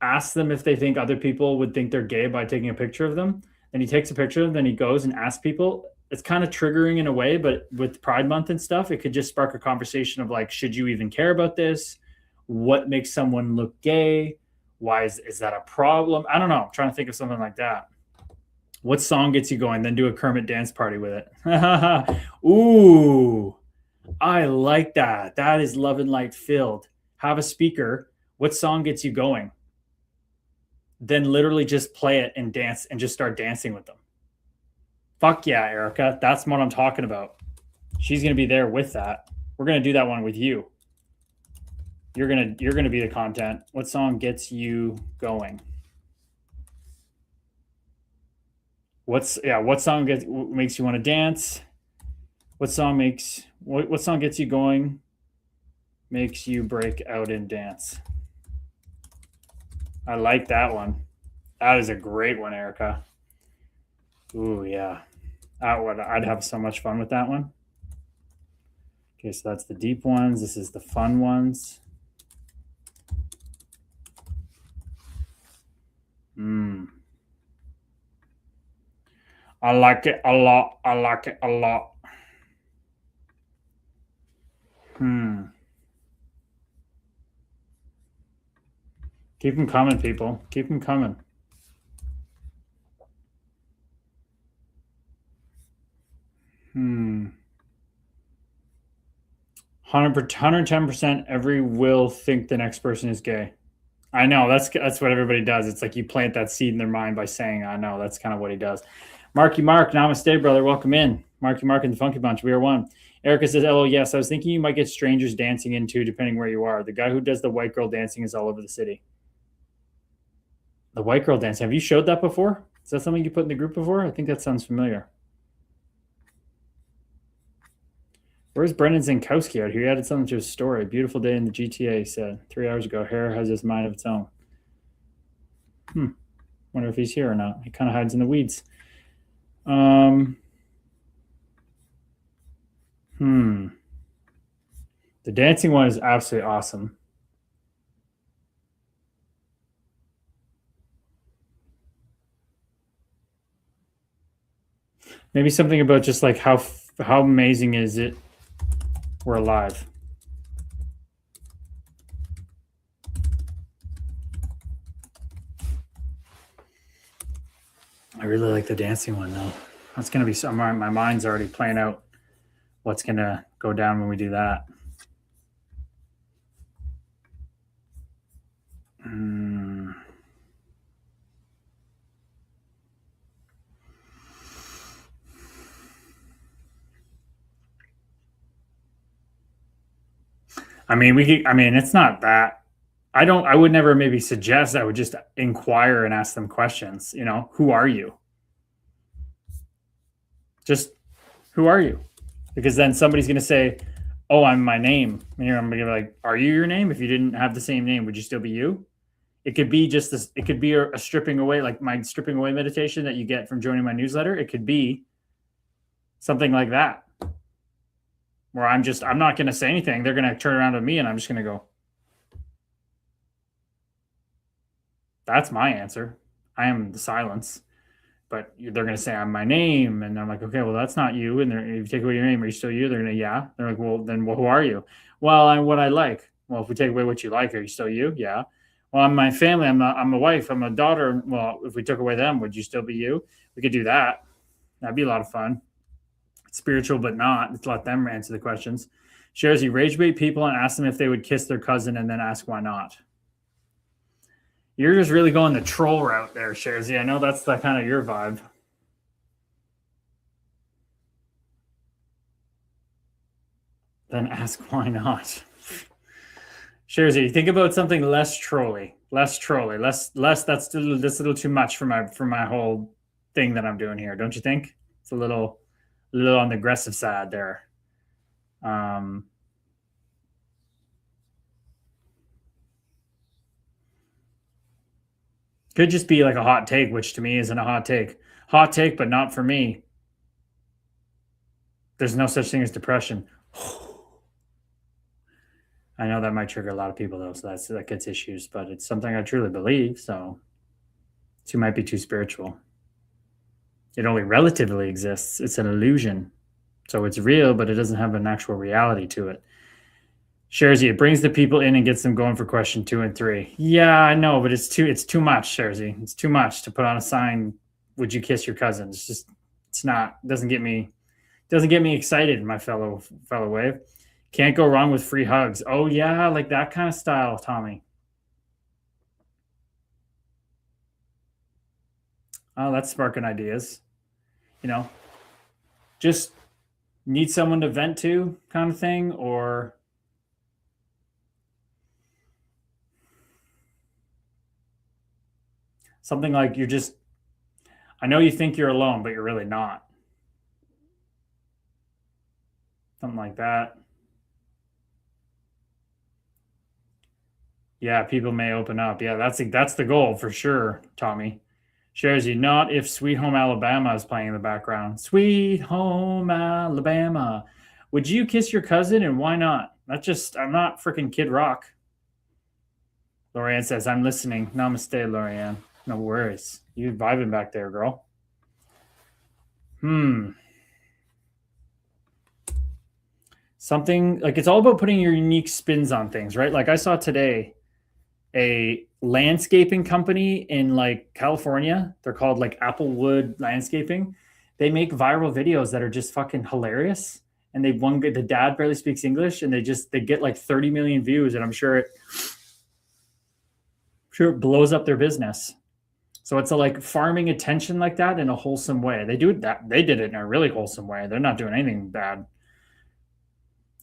asks them if they think other people would think they're gay by taking a picture of them. Then he takes a picture of them, then he goes and asks people. It's kind of triggering in a way, but with Pride Month and stuff, it could just spark a conversation of like, should you even care about this? What makes someone look gay? Why is that a problem? I don't know. I'm trying to think of something like that. What song gets you going? Then do a Kermit dance party with it. Ooh, I like that. That is love and light filled. Have a speaker. What song gets you going? Then literally just play it and dance and just start dancing with them. Fuck yeah, Erica. That's what I'm talking about. She's going to be there with that. We're going to do that one with you. You're going to be the content. What song gets you going? What song makes you want to dance? What song gets you going? Makes you break out and dance. I like that one. That is a great one, Erica. Ooh, yeah. I'd have so much fun with that one. Okay, so that's the deep ones. This is the fun ones. I like it a lot. Keep them coming, people. Keep them coming. 110% every will think the next person is gay. I know, that's what everybody does. It's like you plant that seed in their mind by saying, I know. That's kind of what he does. Marky Mark, namaste, brother. Welcome in. Marky Mark and the Funky Bunch. We are one. Erica says, hello, yes. I was thinking you might get strangers dancing in too, depending where you are. The guy who does the white girl dancing is all over the city. The white girl dancing. Have you showed that before? Is that something you put in the group before? I think that sounds familiar. Where's Brendan Zinkowski out here? He added something to his story. Beautiful day in the GTA, he said 3 hours ago. Hair has his mind of its own. Wonder if he's here or not. He kind of hides in the weeds. The dancing one is absolutely awesome. Maybe something about just like how amazing is it we're alive. I really like the dancing one though. That's gonna be my mind's already playing out what's gonna go down when we do that. I mean, it's not that. I would never maybe suggest. I would just inquire and ask them questions. Who are you? Just who are you? Because then somebody's going to say, oh, I'm my name. And I'm going to be like, are you your name? If you didn't have the same name, would you still be you? It could be just this. It could be a stripping away, like my stripping away meditation that you get from joining my newsletter. It could be something like that, where I'm not going to say anything. They're going to turn around to me and I'm just going to go, that's my answer. I am the silence. But they're going to say, I'm my name. And I'm like, okay, well, that's not you. And if you take away your name, are you still you? They're going to, yeah. They're like, well, then who are you? Well, I'm what I like. Well, if we take away what you like, are you still you? Yeah. Well, I'm my family. I'm a wife. I'm a daughter. Well, if we took away them, would you still be you? We could do that. That'd be a lot of fun. It's spiritual, but not. Let's let them answer the questions. Shares, you rage bait people and ask them if they would kiss their cousin and then ask why not. You're just really going the troll route there, Sharzy. I know that's the kind of your vibe. Then ask why not. Sharzy, think about something less trolly. Less. That's a little too much for my whole thing that I'm doing here. Don't you think? It's a little on the aggressive side there. Could just be like a hot take, which to me isn't a hot take. Hot take, but not for me. There's no such thing as depression. I know that might trigger a lot of people, though, so that gets issues, but it's something I truly believe, so it might be too spiritual. It only relatively exists. It's an illusion. So it's real, but it doesn't have an actual reality to it. Sharzy, it brings the people in and gets them going for question 2 and 3. Yeah, I know, but it's too much, Sharzy. It's too much to put on a sign, would you kiss your cousin? It's not, doesn't get me excited, my fellow wave. Can't go wrong with free hugs. Oh yeah, like that kind of style, Tommy. Oh, that's sparking ideas. Just need someone to vent to kind of thing, or something like I know you think you're alone, but you're really not. Something like that. Yeah, people may open up. Yeah, that's the goal for sure, Tommy. Sharzy, not if Sweet Home Alabama is playing in the background. Sweet Home Alabama. Would you kiss your cousin, and why not? I'm not freaking Kid Rock. Lorianne says, I'm listening. Namaste, Lorianne. No worries. You vibing back there, girl. Something like, it's all about putting your unique spins on things, right? Like I saw today a landscaping company in like California. They're called like Applewood Landscaping. They make viral videos that are just fucking hilarious. And the dad barely speaks English, and they get like 30 million views, and I'm sure it blows up their business. So it's a like farming attention like that in a wholesome way. They did it in a really wholesome way. They're not doing anything bad.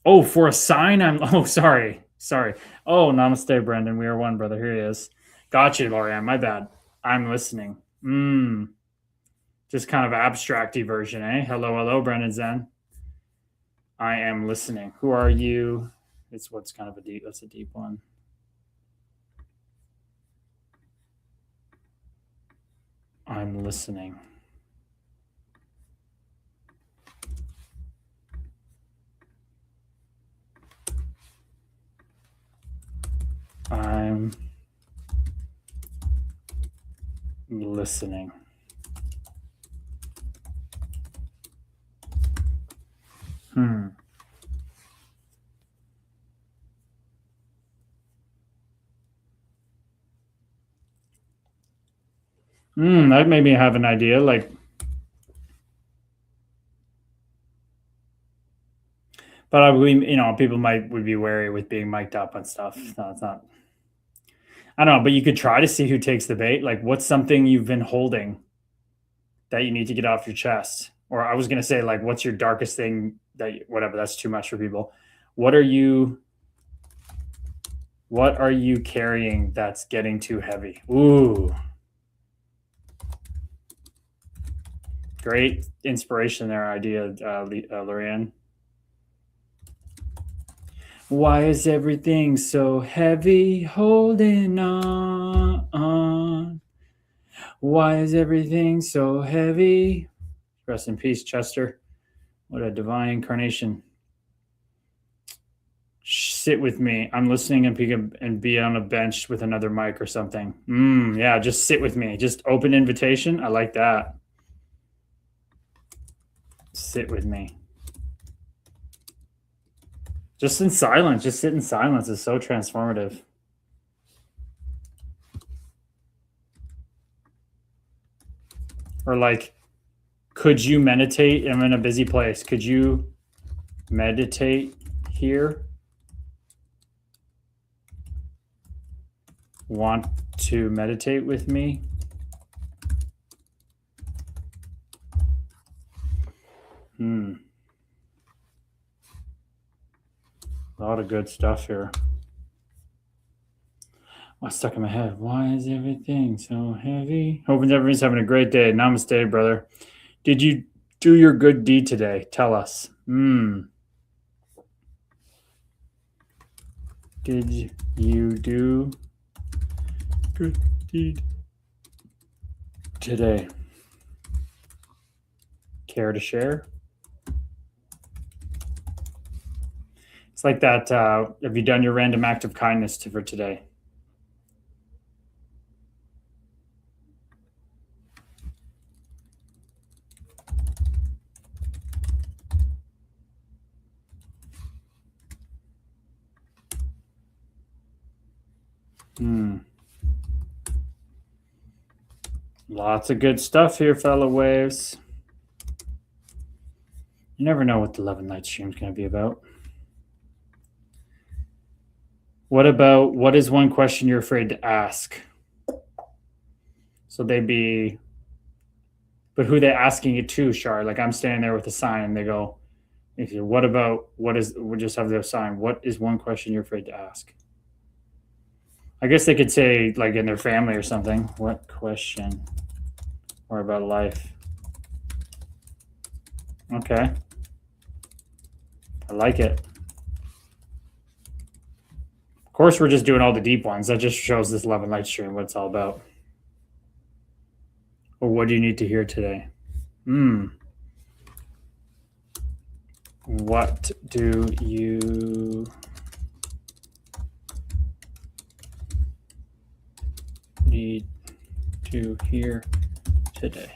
Oh, for a sign, sorry. Oh, namaste, Brendan. We are one, brother. Here he is. Got you, Lorianne. My bad. I'm listening. Just kind of abstracty version, eh? Hello, Brendan Zen. I am listening. Who are you? That's a deep one. I'm listening. I'm listening. That made me have an idea. Like, but I believe, people would be wary with being mic'd up and stuff. No, it's not. I don't know, but you could try to see who takes the bait. Like, what's something you've been holding that you need to get off your chest? Or I was going to say, like, what's your darkest thing whatever, that's too much for people. What are you What are you carrying that's getting too heavy? Ooh. Great inspiration there, idea, Lorianne. Why is everything so heavy holding on? Why is everything so heavy? Rest in peace, Chester. What a divine incarnation. Sit with me. I'm listening and be on a bench with another mic or something. Yeah, just sit with me. Just open invitation. I like that. Sit with me. Just in silence. Just sit in silence is so transformative. Or like, could you meditate? I'm in a busy place. Could you meditate here? Want to meditate with me? A lot of good stuff here. What's stuck in my head? Why is everything so heavy? Hoping everyone's having a great day. Namaste, brother. Did you do your good deed today? Tell us. Did you do good deed today? Care to share? It's like that. Have you done your random act of kindness for today? Lots of good stuff here, fellow waves. You never know what the Love and Light stream is going to be about. What is one question you're afraid to ask? So they'd be, but who they asking it to, Shar? Like I'm standing there with a sign and they go, we'll just have their sign. What is one question you're afraid to ask? I guess they could say like in their family or something. What question? Or about life. Okay. I like it. Of course, we're just doing all the deep ones. That just shows this Love and Light stream what it's all about. Or what do you need to hear today? What do you need to hear today?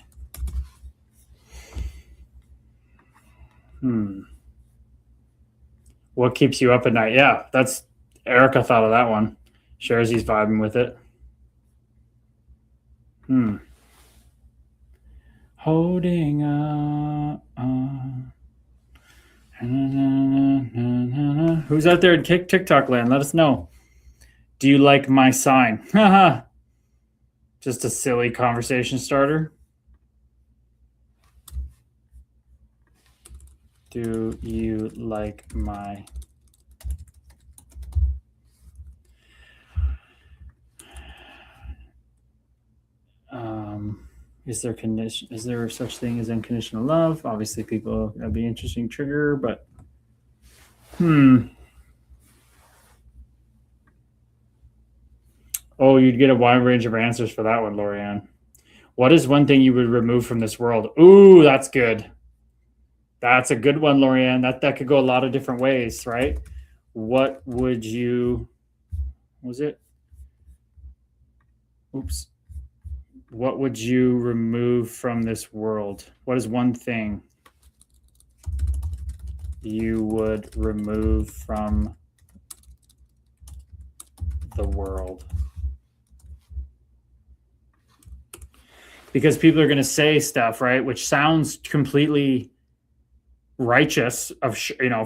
What keeps you up at night? Yeah, that's Erica thought of that one. Sherzy's vibing with it. Holding on. Who's out there in TikTok land? Let us know. Do you like my sign? Just a silly conversation starter. Do you like my is there such thing as unconditional love? Obviously people, that'd be an interesting trigger, but oh, you'd get a wide range of answers for that one, Lorianne. What is one thing you would remove from this world? Ooh, that's good. That's a good one, Lorianne. That could go a lot of different ways, right? What would you, was it? Oops. What would you remove from this world? What is one thing you would remove from the world? Because people are going to say stuff, right, which sounds completely righteous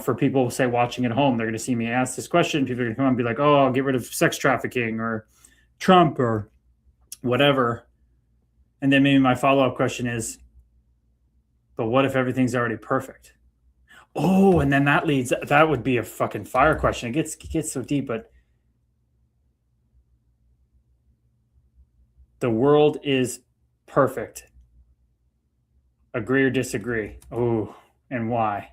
for people, say, watching at home. They're going to see me ask this question. People are going to come and be like, oh, I'll get rid of sex trafficking or Trump or whatever. And then maybe my follow-up question is, but what if everything's already perfect? Oh, and then that would be a fucking fire question. It gets so deep, but The world is perfect. Agree or disagree? Oh, and why?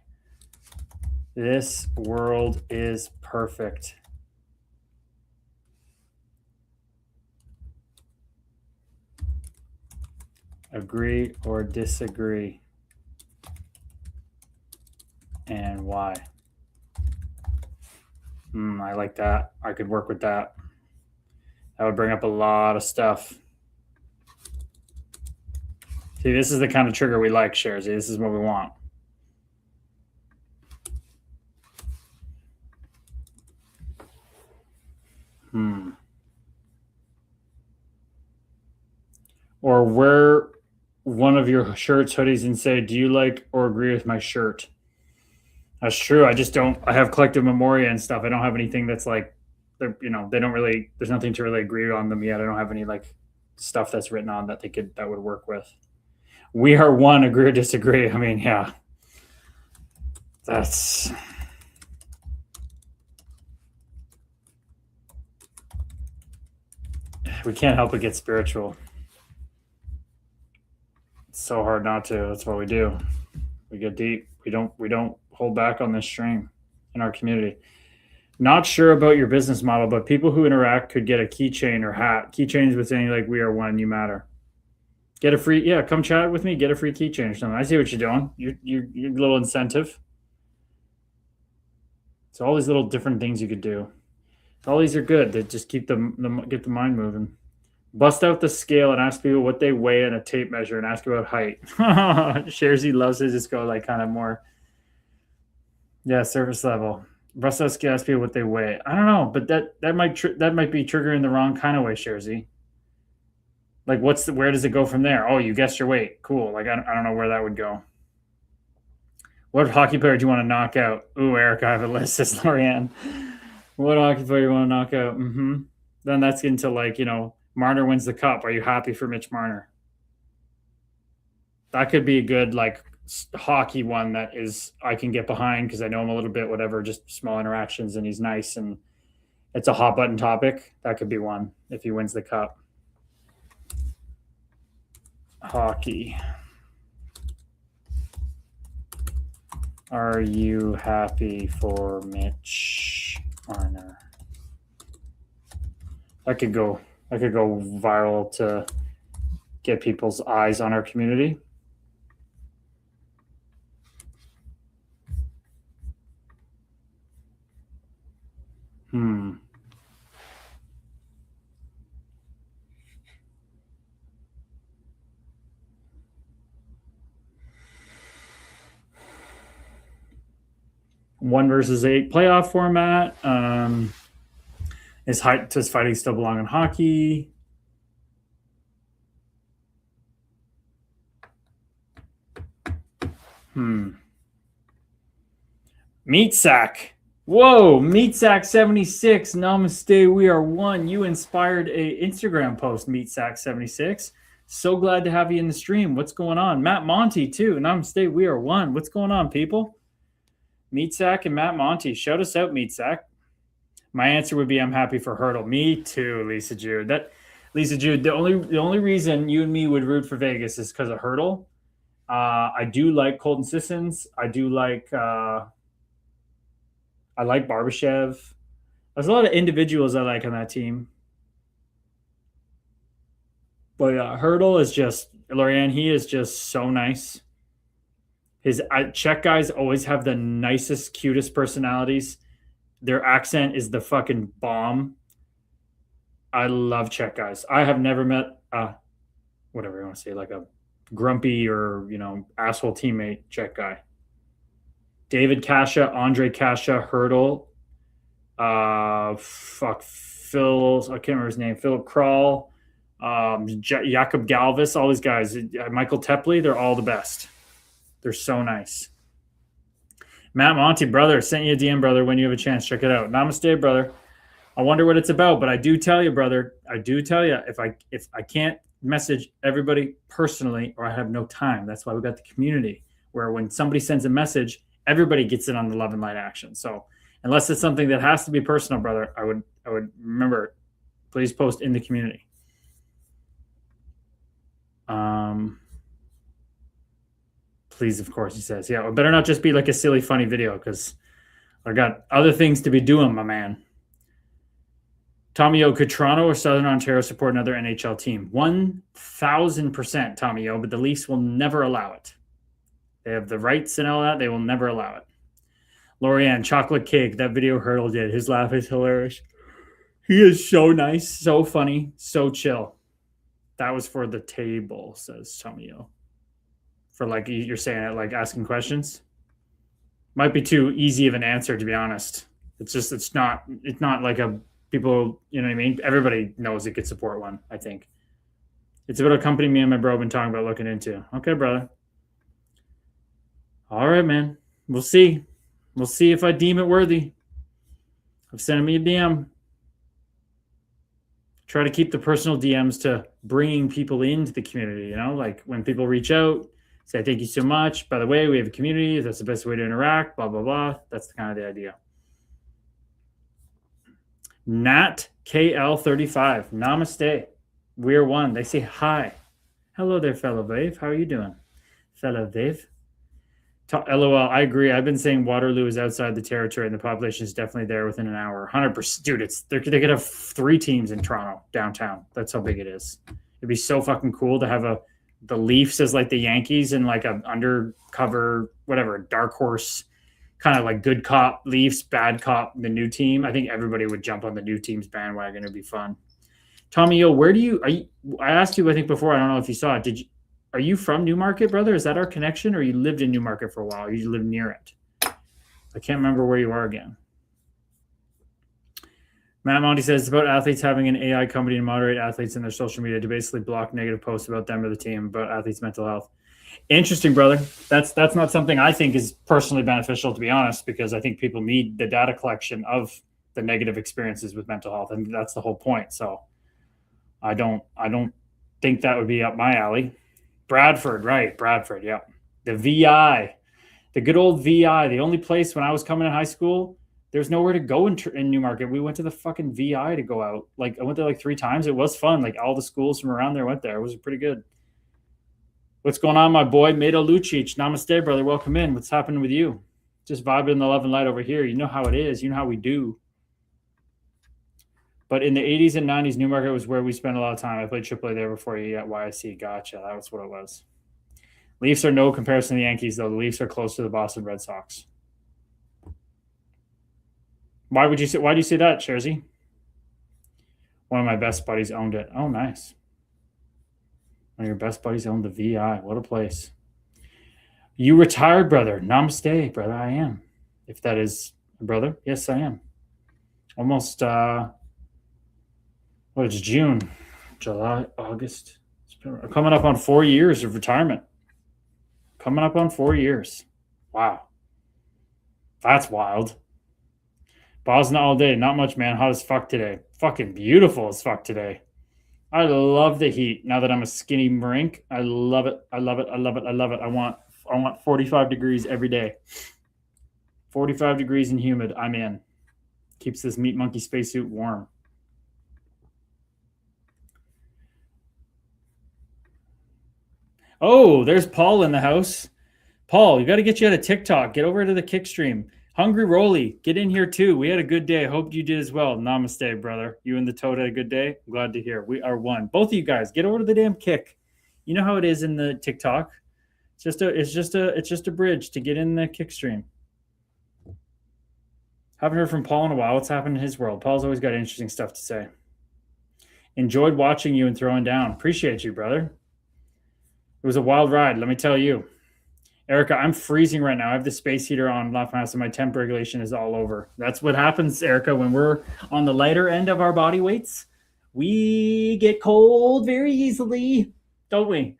This world is perfect. Agree or disagree? And why? I like that. I could work with that. That would bring up a lot of stuff. See, this is the kind of trigger we like, Sharzy. This is what we want. Or wear one of your shirts, hoodies, and say, do you like or agree with my shirt? That's true. I just don't. I have collective memoria and stuff. I don't have anything that's like, they don't really. There's nothing to really agree on them yet. I don't have any like stuff that's written on that that would work with. We are one. Agree or disagree? I mean, yeah. That's. We can't help but get spiritual. It's so hard not to. That's what we do. We get deep. We don't hold back on this stream in our community. Not sure about your business model, but people who interact could get a keychain or hat. Keychains with saying like, we are one, you matter. Get a free, come chat with me, get a free keychain or something. I see what you're doing. You're a little incentive. So all these little different things you could do. All these are good. They just keep get the mind moving. Bust out the scale and ask people what they weigh in a tape measure and ask about height. Sharzy loves to just go like kind of more, surface level. Bust out scale, ask people what they weigh. I don't know, but that might be triggering the wrong kind of way, Sharzy. Like, where does it go from there? Oh, you guessed your weight. Cool. Like, I don't know where that would go. What hockey player do you want to knock out? Ooh, Eric, I have a list, says Lorianne. What hockey player do you want to knock out? Then that's into like, Marner wins the cup. Are you happy for Mitch Marner? That could be a good like hockey one that is I can get behind because I know him a little bit, whatever, just small interactions, and he's nice and it's a hot button topic. That could be one if he wins the cup. Hockey. Are you happy for Mitch Marner? That could go viral to get people's eyes on our community. One versus 8 playoff format. Does fighting still belong in hockey? Meat Sack. Whoa, Meat Sack 76. Namaste, we are one. You inspired a Instagram post, Meat Sack 76. So glad to have you in the stream. What's going on? Matt Monty, too. Namaste, we are one. What's going on, people? Meat Sack and Matt Monty. Shout us out, Meat Sack. My answer would be I'm happy for Hurdle. Me too, Lisa Jude. Lisa Jude, the only reason you and me would root for Vegas is because of Hurdle. I do like Colton Sissons. I do like I like Barbashev. There's a lot of individuals I like on that team. But Hurdle is just, Lorianne, he is just so nice. His Czech guys always have the nicest, cutest personalities. Their accent is the fucking bomb. I love Czech guys. I have never met, whatever you want to say, like a grumpy or, asshole teammate Czech guy. David Kasha, Andre Kasha, Hurdle, Phil, I can't remember his name, Philip Kral, Jakob Galvis, all these guys, Michael Tepley, they're all the best. They're so nice. Matt Monty, brother, sent you a DM, brother, when you have a chance. Check it out. Namaste, brother. I wonder what it's about, but I do tell you, brother, if I can't message everybody personally or I have no time, that's why we got the community where when somebody sends a message, everybody gets in on the love and light action. So unless it's something that has to be personal, brother, I would remember, please post in the community. Please, of course, he says. Yeah, it better not just be like a silly, funny video because I got other things to be doing, my man. Tommy O, could Toronto or Southern Ontario support another NHL team? 1,000%, Tommy O, but the Leafs will never allow it. They have the rights and all that. They will never allow it. Lorianne, chocolate cake. That video Hurdle did. His laugh is hilarious. He is so nice, so funny, so chill. That was for the table, says Tommy O. For like you're saying it, like asking questions. Might be too easy of an answer, to be honest. It's not like a people, you know what I mean? Everybody knows it could support one, I think. It's about a company me and my bro have been talking about looking into. Okay, brother. All right, man. We'll see. We'll see if I deem it worthy of sending me a DM. Try to keep the personal DMs to bringing people into the community, you know? Like when people reach out, say, thank you so much. By the way, we have a community. That's the best way to interact, blah, blah, blah. That's kind of the idea. Nat KL35. Namaste. We're one. They say hi. Hello there, fellow Dave. How are you doing? Fellow Dave. LOL. I agree. I've been saying Waterloo is outside the territory and the population is definitely there within an hour. 100%. Dude, they could have 3 teams in Toronto, downtown. That's how big it is. It'd be so fucking cool to have the Leafs as like the Yankees and like an undercover, whatever, dark horse, kind of like good cop Leafs, bad cop, the new team. I think everybody would jump on the new team's bandwagon. It'd be fun. Tommy, yo, I asked you, I think before, I don't know if you saw it. Are you from Newmarket, brother? Is that our connection? Or you lived in Newmarket for a while? You live near it? I can't remember where you are again. Matt Monty says it's about athletes having an AI company to moderate athletes in their social media to basically block negative posts about them or the team, about athletes' mental health. Interesting, brother. That's not something I think is personally beneficial, to be honest, because I think people need the data collection of the negative experiences with mental health, and that's the whole point. So I don't think that would be up my alley. Bradford, right? Bradford, yeah. The VI, the good old VI. The only place when I was coming in high school, there's nowhere to go in Newmarket. We went to the fucking VI to go out. Like I went there like 3 times. It was fun. Like all the schools from around there went there. It was pretty good. What's going on, my boy? Mato Lucic. Namaste, brother. Welcome in. What's happening with you? Just vibing the love and light over here. You know how it is. You know how we do. But in the 80s and 90s, Newmarket was where we spent a lot of time. I played AAA there before you at YIC. Gotcha. That was what it was. Leafs are no comparison to the Yankees, though. The Leafs are close to the Boston Red Sox. Why do you say that, Chersey? One of my best buddies owned it. Oh, nice. One of your best buddies owned the VI. What a place. You retired, brother. Namaste, brother. I am. If that is a brother, yes, I am. Almost, it's June, July, August. Coming up on 4 years of retirement. Coming up on 4 years. Wow. That's wild. Bosnia all day. Not much, man. Hot as fuck today. Fucking beautiful as fuck today. I love the heat. Now that I'm a skinny marink, I love it. I love it. I love it. I love it. I want 45 degrees every day. 45 degrees and humid. I'm in. Keeps this meat monkey spacesuit warm. Oh, there's Paul in the house. Paul, you got to get you out of TikTok. Get over to the kick stream. Hungry Rolly, get in here too. We had a good day. Hope you did as well. Namaste, brother. You and the Toad had a good day. I'm glad to hear. We are one. Both of you guys, get over to the damn kick. You know how it is in the TikTok. It's just a bridge to get in the kick stream. Haven't heard from Paul in a while. What's happened in his world? Paul's always got interesting stuff to say. Enjoyed watching you and throwing down. Appreciate you, brother. It was a wild ride, let me tell you. Erica, I'm freezing right now. I have the space heater on left my house and my temp regulation is all over. That's what happens, Erica, when we're on the lighter end of our body weights. We get cold very easily, don't we?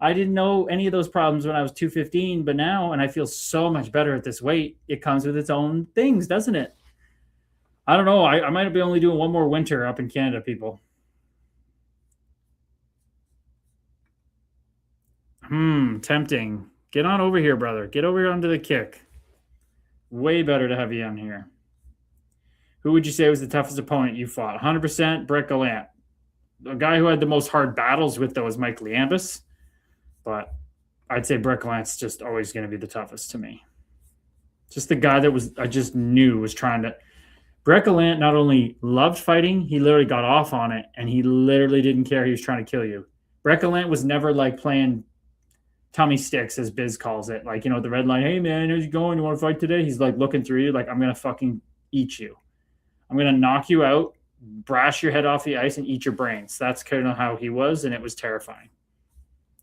I didn't know any of those problems when I was 215, but now, and I feel so much better at this weight, it comes with its own things, doesn't it? I don't know. I might be only doing one more winter up in Canada, people. Tempting. Get on over here, brother. Get over here onto the kick. Way better to have you on here. Who would you say was the toughest opponent you fought? 100% Brett Gallant. The guy who had the most hard battles with, though, is Mike Liambus. But I'd say Brett Gallant's just always going to be the toughest to me. Just the guy that I just knew was trying to. Brett Gallant not only loved fighting, he literally got off on it, and he literally didn't care. He was trying to kill you. Brett Gallant was never like playing tummy sticks, as Biz calls it. Like, you know, the red line, hey, man, how's it going? You want to fight today? He's like looking through you like, I'm going to fucking eat you. I'm going to knock you out, brash your head off the ice, and eat your brains. That's kind of how he was, and it was terrifying.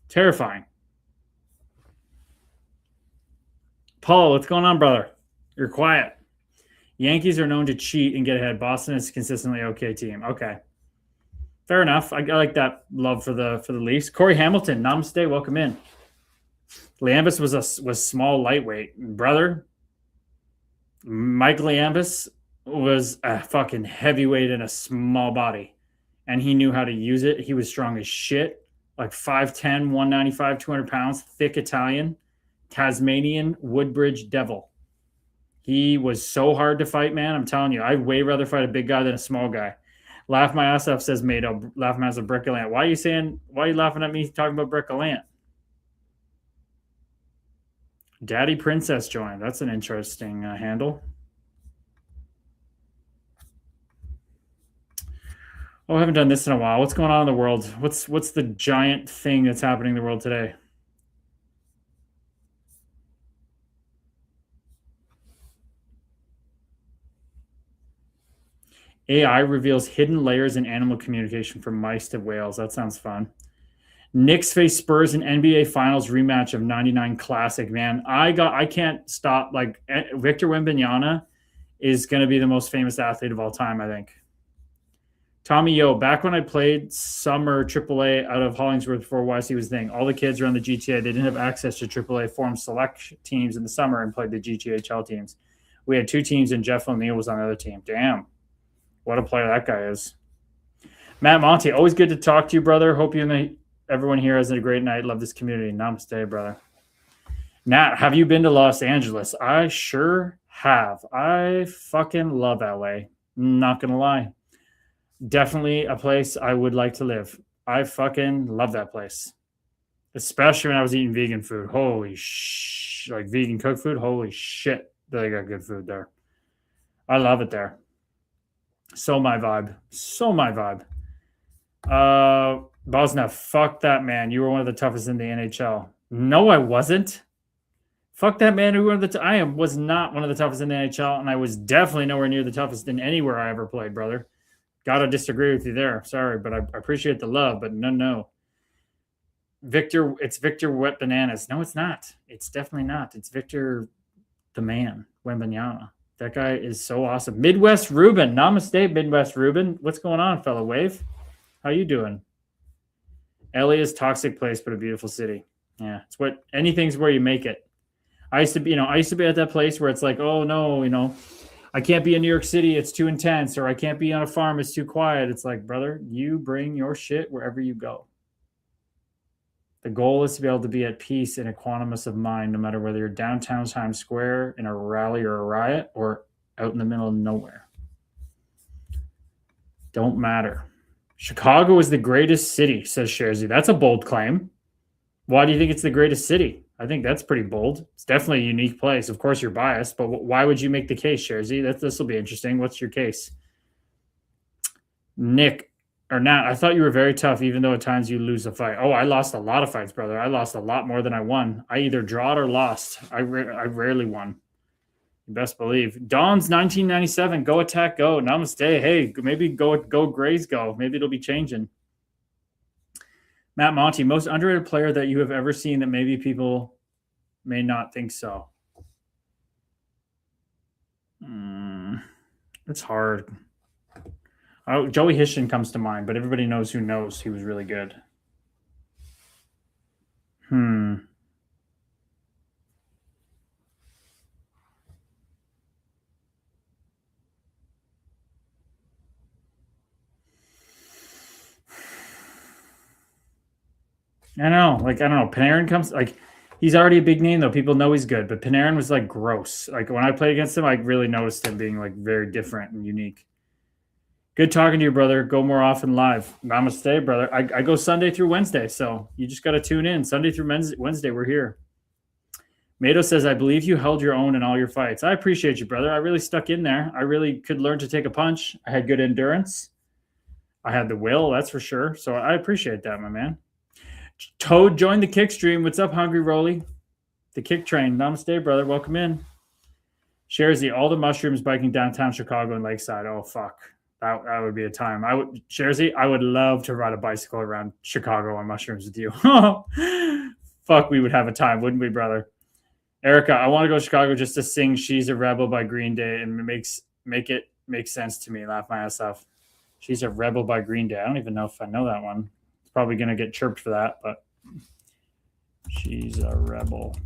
Terrifying. Paul, what's going on, brother? You're quiet. Yankees are known to cheat and get ahead. Boston is consistently okay team. Okay. Fair enough. I like that love for the Leafs. Corey Hamilton, namaste, welcome in. Liambus was small lightweight. Brother, Mike Liambus was a fucking heavyweight in a small body. And he knew how to use it. He was strong as shit. Like 5'10", 195, 200 pounds, thick Italian, Tasmanian Woodbridge Devil. He was so hard to fight, man. I'm telling you, I'd way rather fight a big guy than a small guy. Laugh my ass off, says Mado. Laugh my ass off, Brett Gallant. Why are you laughing at me talking about Brett Gallant? Daddy Princess joined. That's an interesting handle. Oh, I haven't done this in a while. What's going on in the world? What's the giant thing that's happening in the world today? AI reveals hidden layers in animal communication from mice to whales. That sounds fun. Knicks face Spurs in NBA Finals rematch of 99 Classic. Man, I can't stop. Like, Victor Wembanyama is going to be the most famous athlete of all time, I think. Tommy Yo, back when I played summer AAA out of Hollingsworth before YC was the thing, all the kids around the GTA, they didn't have access to AAA formed select teams in the summer and played the GTHL teams. We had 2 teams and Jeff O'Neill was on the other team. Damn. What a player that guy is. Matt Monty, always good to talk to you, brother. Hope you and everyone here has a great night. Love this community. Namaste, brother. Nat, have you been to Los Angeles? I sure have. I fucking love LA. Not going to lie. Definitely a place I would like to live. I fucking love that place. Especially when I was eating vegan food. Holy shit. Like vegan cooked food. Holy shit. They got good food there. I love it there. So my vibe. Bosna, fuck that man. You were one of the toughest in the NHL. No, I wasn't. Fuck that man. I was not one of the toughest in the NHL, and I was definitely nowhere near the toughest in anywhere I ever played, brother. Gotta disagree with you there. Sorry, but I appreciate the love, but no. It's Victor Wet Bananas. No, it's not. It's definitely not. It's Victor the man, Wembanyama. That guy is so awesome. Midwest Ruben. Namaste, Midwest Ruben. What's going on, fellow Wave? How you doing? LA is a toxic place, but a beautiful city. Yeah, it's what anything's where you make it. I used to be at that place where it's like, oh no, I can't be in New York City, it's too intense, or I can't be on a farm, it's too quiet. It's like, brother, you bring your shit wherever you go. The goal is to be able to be at peace and equanimous of mind, no matter whether you're downtown Times Square in a rally or a riot or out in the middle of nowhere. Don't matter. Chicago is the greatest city, says Sharzy. That's a bold claim. Why do you think it's the greatest city? I think that's pretty bold. It's definitely a unique place. Of course, you're biased, but why would you make the case, Sharzy? This will be interesting. What's your case? Nick, or Nat, I thought you were very tough, even though at times you lose a fight. Oh, I lost a lot of fights, brother. I lost a lot more than I won. I either drawed or lost. I rarely won. You best believe. Don's 1997. Go attack, go. Namaste. Hey, maybe go Grays go. Maybe it'll be changing. Matt Monty, most underrated player that you have ever seen that maybe people may not think so. It's hard. Joey Hishton comes to mind, but everybody knows who knows he was really good. I don't know. Panarin comes, he's already a big name, though. People know he's good, but Panarin was, gross. When I played against him, I really noticed him being, very different and unique. Good talking to you, brother. Go more often live. Namaste, brother. I go Sunday through Wednesday, so you just got to tune in. Sunday through Wednesday, we're here. Mato says, I believe you held your own in all your fights. I appreciate you, brother. I really stuck in there. I really could learn to take a punch. I had good endurance. I had the will, that's for sure. So I appreciate that, my man. Toad joined the kick stream. What's up, Hungry Rolly? The kick train. Namaste, brother. Welcome in. Sharzy, all the mushrooms biking downtown Chicago and Lakeside. Oh, fuck. That would be a time. Sharzy, I would love to ride a bicycle around Chicago on mushrooms with you. Fuck, we would have a time, wouldn't we, brother? Erica, I want to go to Chicago just to sing She's a Rebel by Green Day and make it make sense to me. Laugh my ass off. She's a Rebel by Green Day. I don't even know if I know that one. It's probably going to get chirped for that, but She's a Rebel.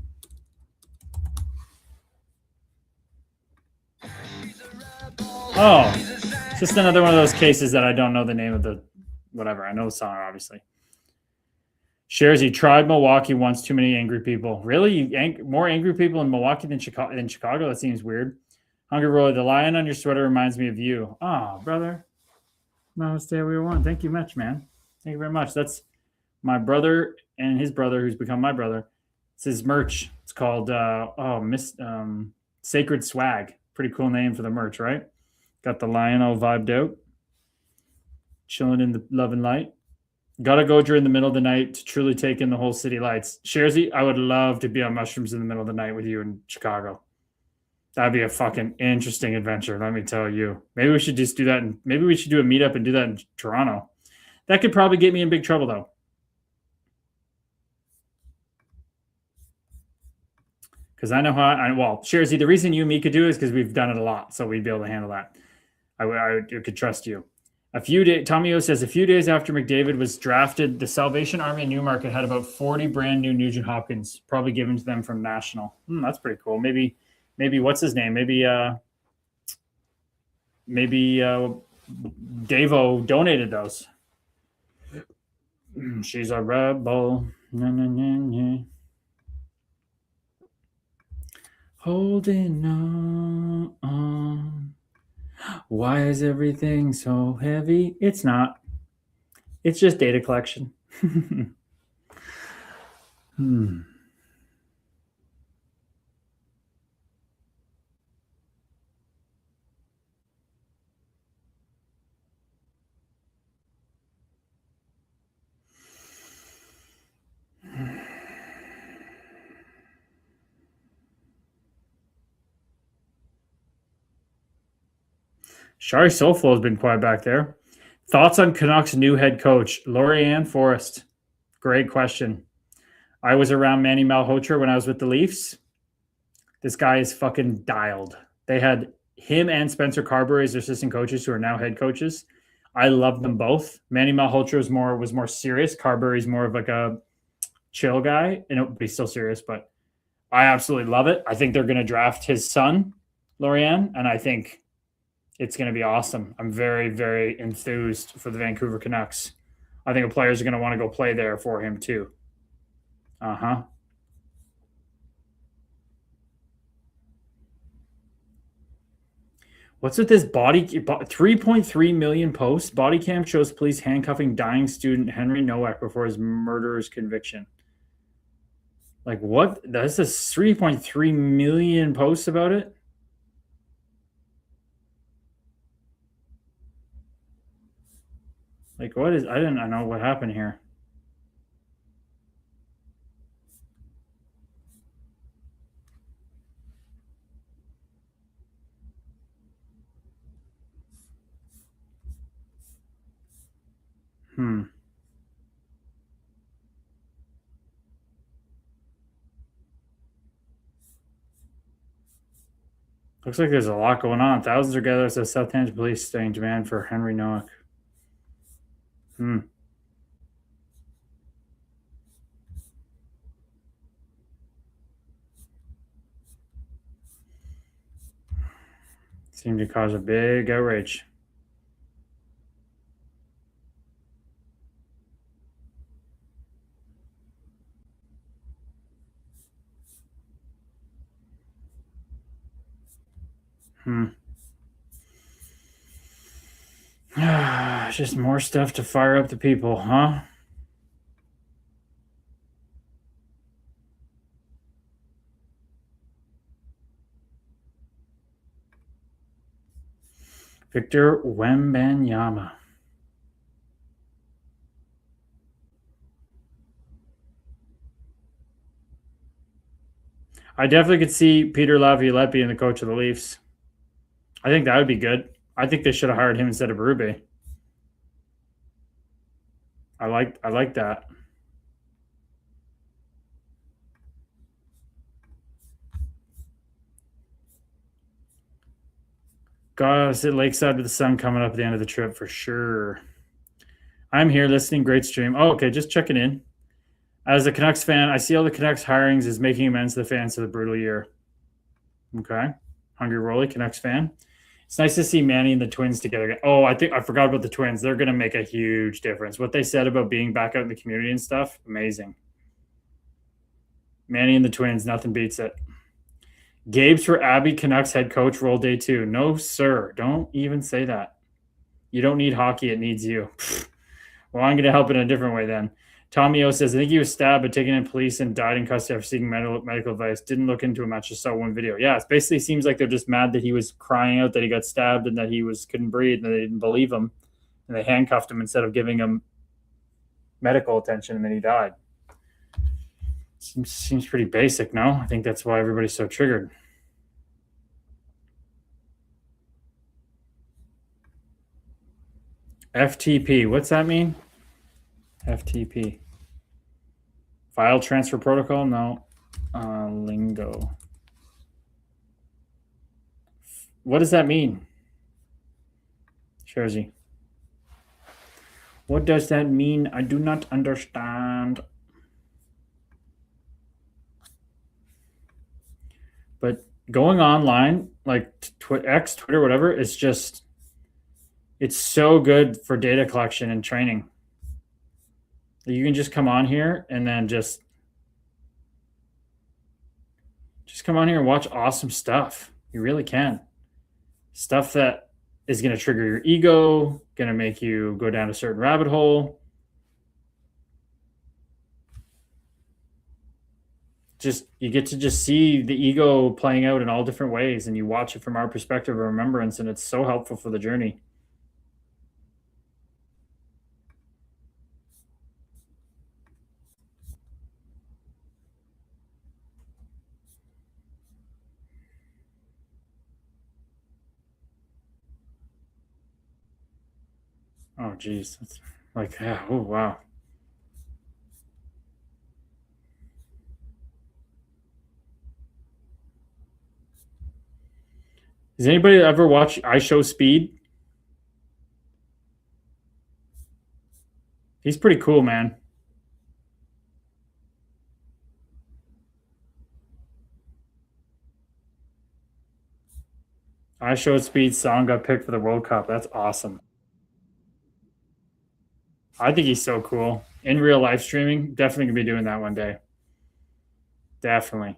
Oh, it's just another one of those cases that I don't know the name of the whatever. I know the song, obviously. Sharzy, tried Milwaukee once. Too many angry people. Really? More angry people in Milwaukee than Chicago? That seems weird. Hungry Roy, the lion on your sweater reminds me of you. Oh, brother. Namaste, everyone. Thank you much, man. Thank you very much. That's my brother and his brother, who's become my brother. It's his merch. It's called Sacred Swag. Pretty cool name for the merch, right? Got the lion all vibed out. Chilling in the love and light. Gotta go during the middle of the night to truly take in the whole city lights. Sharzy, I would love to be on mushrooms in the middle of the night with you in Chicago. That'd be a fucking interesting adventure, let me tell you. Maybe we should just do that. Maybe we should do a meetup and do that in Toronto. That could probably get me in big trouble, though. Because I know how, Sharzy, the reason you and me could do it is because we've done it a lot. So we'd be able to handle that. I could trust you. Tommy O says, a few days after McDavid was drafted, the Salvation Army in Newmarket had about 40 brand new Nugent Hopkins, probably given to them from National. That's pretty cool. Maybe what's his name? Maybe Davo donated those. She's a rebel. Holding on. Why is everything so heavy? It's not. It's just data collection. Shari Soulful has been quiet back there. Thoughts on Canucks' new head coach, Lorianne Forrest? Great question. I was around Manny Malhotra when I was with the Leafs. This guy is fucking dialed. They had him and Spencer Carberry as assistant coaches who are now head coaches. I love them both. Manny Malhotra was more serious. Carberry's more of like a chill guy, and it would be still serious, but I absolutely love it. I think they're going to draft his son, Lorianne, and I think it's going to be awesome. I'm very, very enthused for the Vancouver Canucks. I think the players are going to want to go play there for him too. What's with this 3.3 million posts? Body cam shows police handcuffing dying student Henry Nowak before his murderer's conviction. Like what? That's a 3.3 million posts about it? Like what is? I don't know what happened here. Looks like there's a lot going on. Thousands are gathered at the Southampton police staying demand for Henry Nowak. Seemed to cause a big outrage. Just more stuff to fire up the people, huh? Victor Wembanyama. I definitely could see Peter Laviolette being the coach of the Leafs. I think that would be good. I think they should have hired him instead of Berube. I like that. Gotta sit lakeside with the sun coming up at the end of the trip for sure. I'm here listening. Great stream. Oh, okay. Just checking in. As a Canucks fan, I see all the Canucks hirings is making amends to the fans of the brutal year. Okay. Hungry Rolly, Canucks fan. It's nice to see Manny and the Twins together again. Oh, I think I forgot about the Twins. They're going to make a huge difference. What they said about being back out in the community and stuff, amazing. Manny and the Twins, nothing beats it. Gabe's for Abby Canucks head coach roll day 2. No, sir. Don't even say that. You don't need hockey. It needs you. Well, I'm going to help in a different way then. Tommy O says, I think he was stabbed but taken in police and died in custody after seeking medical advice. Didn't look into him. I just saw one video. Yeah, it basically seems like they're just mad that he was crying out that he got stabbed and that he couldn't breathe and they didn't believe him. And they handcuffed him instead of giving him medical attention, and then he died. Seems pretty basic, no? I think that's why everybody's so triggered. FTP. What's that mean? FTP. File transfer protocol? No. Lingo. What does that mean? Jersey. What does that mean? I do not understand. But going online, like X, Twitter, whatever, it's so good for data collection and training. You can just come on here and then just come on here and watch awesome stuff. You really can. Stuff that is going to trigger your ego, going to make you go down a certain rabbit hole. You get to just see the ego playing out in all different ways, and you watch it from our perspective of remembrance, and it's so helpful for the journey. Oh, geez. That's like, yeah, oh, wow. Does anybody ever watch I Show Speed? He's pretty cool, man. I Show Speed song got picked for the World Cup. That's awesome. I think he's so cool. In real life streaming, definitely gonna be doing that one day. Definitely.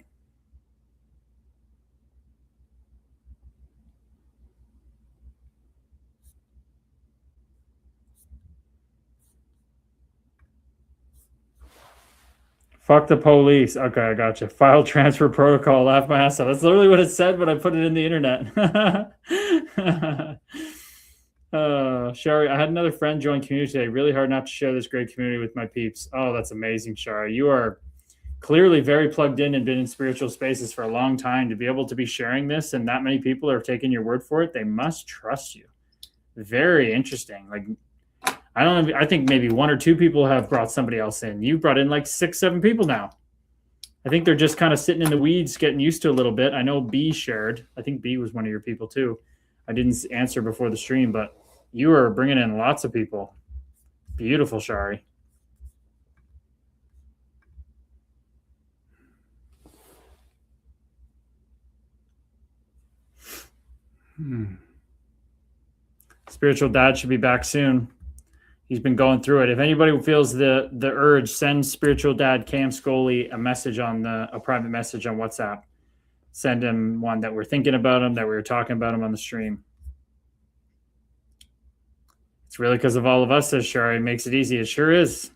Fuck the police. Okay, I gotcha. File transfer protocol. Laugh my ass off. That's literally what it said, but I put it in the internet. Shari, I had another friend join community today. Really hard not to share this great community with my peeps. Oh, that's amazing, Shari. You are clearly very plugged in and been in spiritual spaces for a long time. To be able to be sharing this and that many people are taking your word for it, they must trust you. Very interesting. Like, I don't know. I think maybe 1 or 2 people have brought somebody else in. You brought in like 6, 7 people now. I think they're just kind of sitting in the weeds, getting used to a little bit. I know B shared. I think B was one of your people too. I didn't answer before the stream, but you are bringing in lots of people. Beautiful, Shari. Spiritual dad should be back soon. He's been going through it. If anybody feels the urge, send spiritual dad Cam Scully a message on a private message on WhatsApp. Send him one that we're thinking about him, that we were talking about him on the stream. It's really because of all of us, says Shari. It makes it easy. It sure is.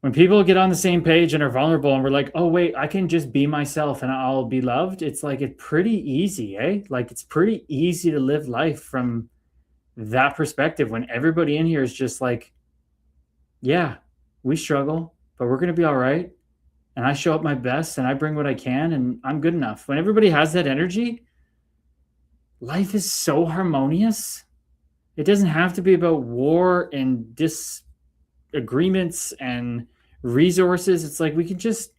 When people get on the same page and are vulnerable and we're like, oh, wait, I can just be myself and I'll be loved. It's like, it's pretty easy, eh? Like, it's pretty easy to live life from that perspective when everybody in here is just like, yeah, we struggle, but we're going to be all right. And I show up my best and I bring what I can and I'm good enough. When everybody has that energy, life is so harmonious. It doesn't have to be about war and disagreements and resources. It's like we can just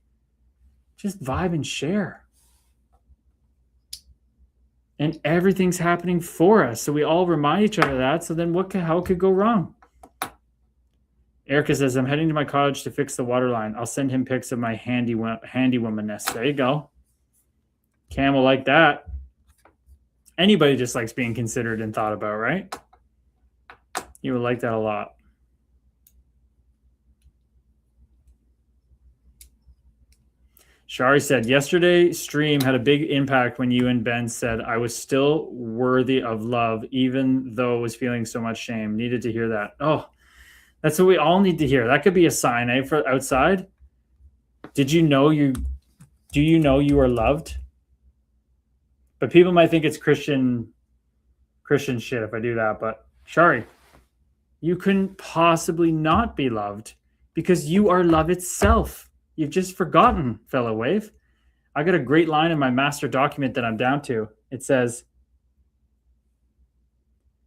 vibe and share. And everything's happening for us. So we all remind each other of that. So then how could go wrong? Erica says, I'm heading to my cottage to fix the water line. I'll send him pics of my handy womanness. There you go. Cam will like that. Anybody just likes being considered and thought about, right? You would like that a lot. Shari said, yesterday's stream had a big impact when you and Ben said I was still worthy of love, even though I was feeling so much shame. Needed to hear that. Oh, that's what we all need to hear. That could be a sign, eh, for outside. Do you know you are loved? But people might think it's Christian shit if I do that. But Shari, you couldn't possibly not be loved because you are love itself. You've just forgotten, fellow wave. I got a great line in my master document that I'm down to. It says,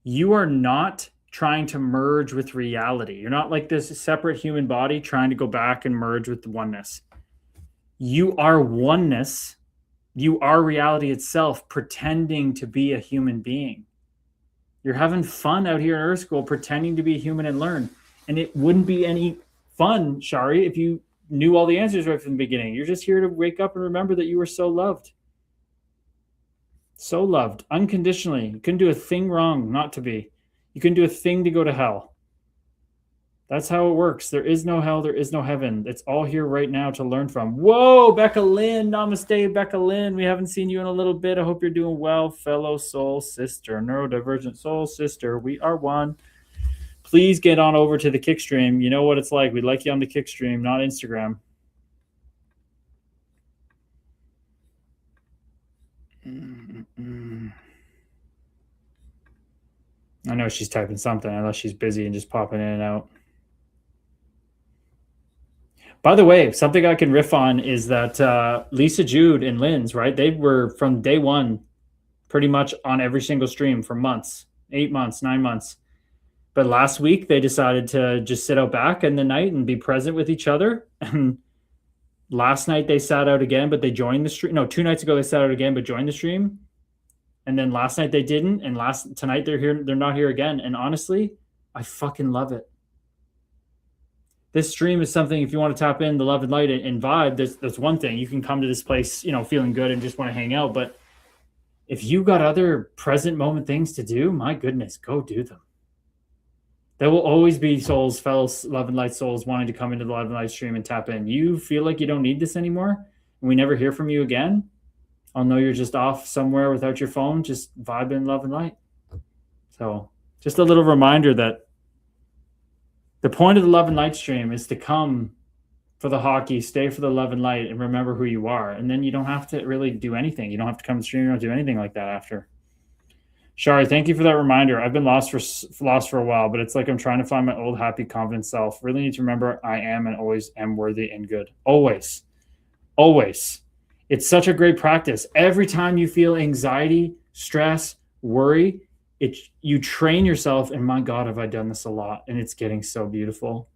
you are not trying to merge with reality. You're not like this separate human body trying to go back and merge with the oneness. You are oneness. You are reality itself, pretending to be a human being. You're having fun out here in Earth School, pretending to be human and learn. And it wouldn't be any fun, Shari, if you knew all the answers right from the beginning. You're just here to wake up and remember that you were so loved. So loved, unconditionally. You couldn't do a thing wrong not to be. You couldn't do a thing to go to hell. That's how it works. There is no hell. There is no heaven. It's all here right now to learn from. Whoa, Becca Lynn. Namaste, Becca Lynn. We haven't seen you in a little bit. I hope you're doing well, fellow soul sister, neurodivergent soul sister. We are one. Please get on over to the kick stream. You know what it's like. We'd like you on the kick stream, not Instagram. I know she's typing something unless she's busy and just popping in and out. By the way, something I can riff on is that Lisa Jude and Lynn's, right? They were from day one pretty much on every single stream for months, 8 months, 9 months. But last week, they decided to just sit out back in the night and be present with each other. And last night, they sat out again, but they joined the stream. No, 2 nights ago, they sat out again, but joined the stream. And then last night, they didn't. And tonight, they're here. They're not here again. And honestly, I fucking love it. This stream is something, if you want to tap in the love and light and vibe, that's one thing. You can come to this place, feeling good and just want to hang out. But if you got other present moment things to do, my goodness, go do them. There will always be souls, fellow love and light souls wanting to come into the love and light stream and tap in. You feel like you don't need this anymore and we never hear from you again. I'll know you're just off somewhere without your phone, just vibe in love and light. So just a little reminder that the point of the love and light stream is to come for the hockey, stay for the love and light, and remember who you are. And then you don't have to really do anything. You don't have to come to the stream. You don't do anything like that after. Shari, thank you for that reminder. I've been lost for a while, but it's like I'm trying to find my old, happy, confident self. Really need to remember I am and always am worthy and good. Always. Always. It's such a great practice. Every time you feel anxiety, stress, worry, you train yourself, and my God, have I done this a lot, and it's getting so beautiful.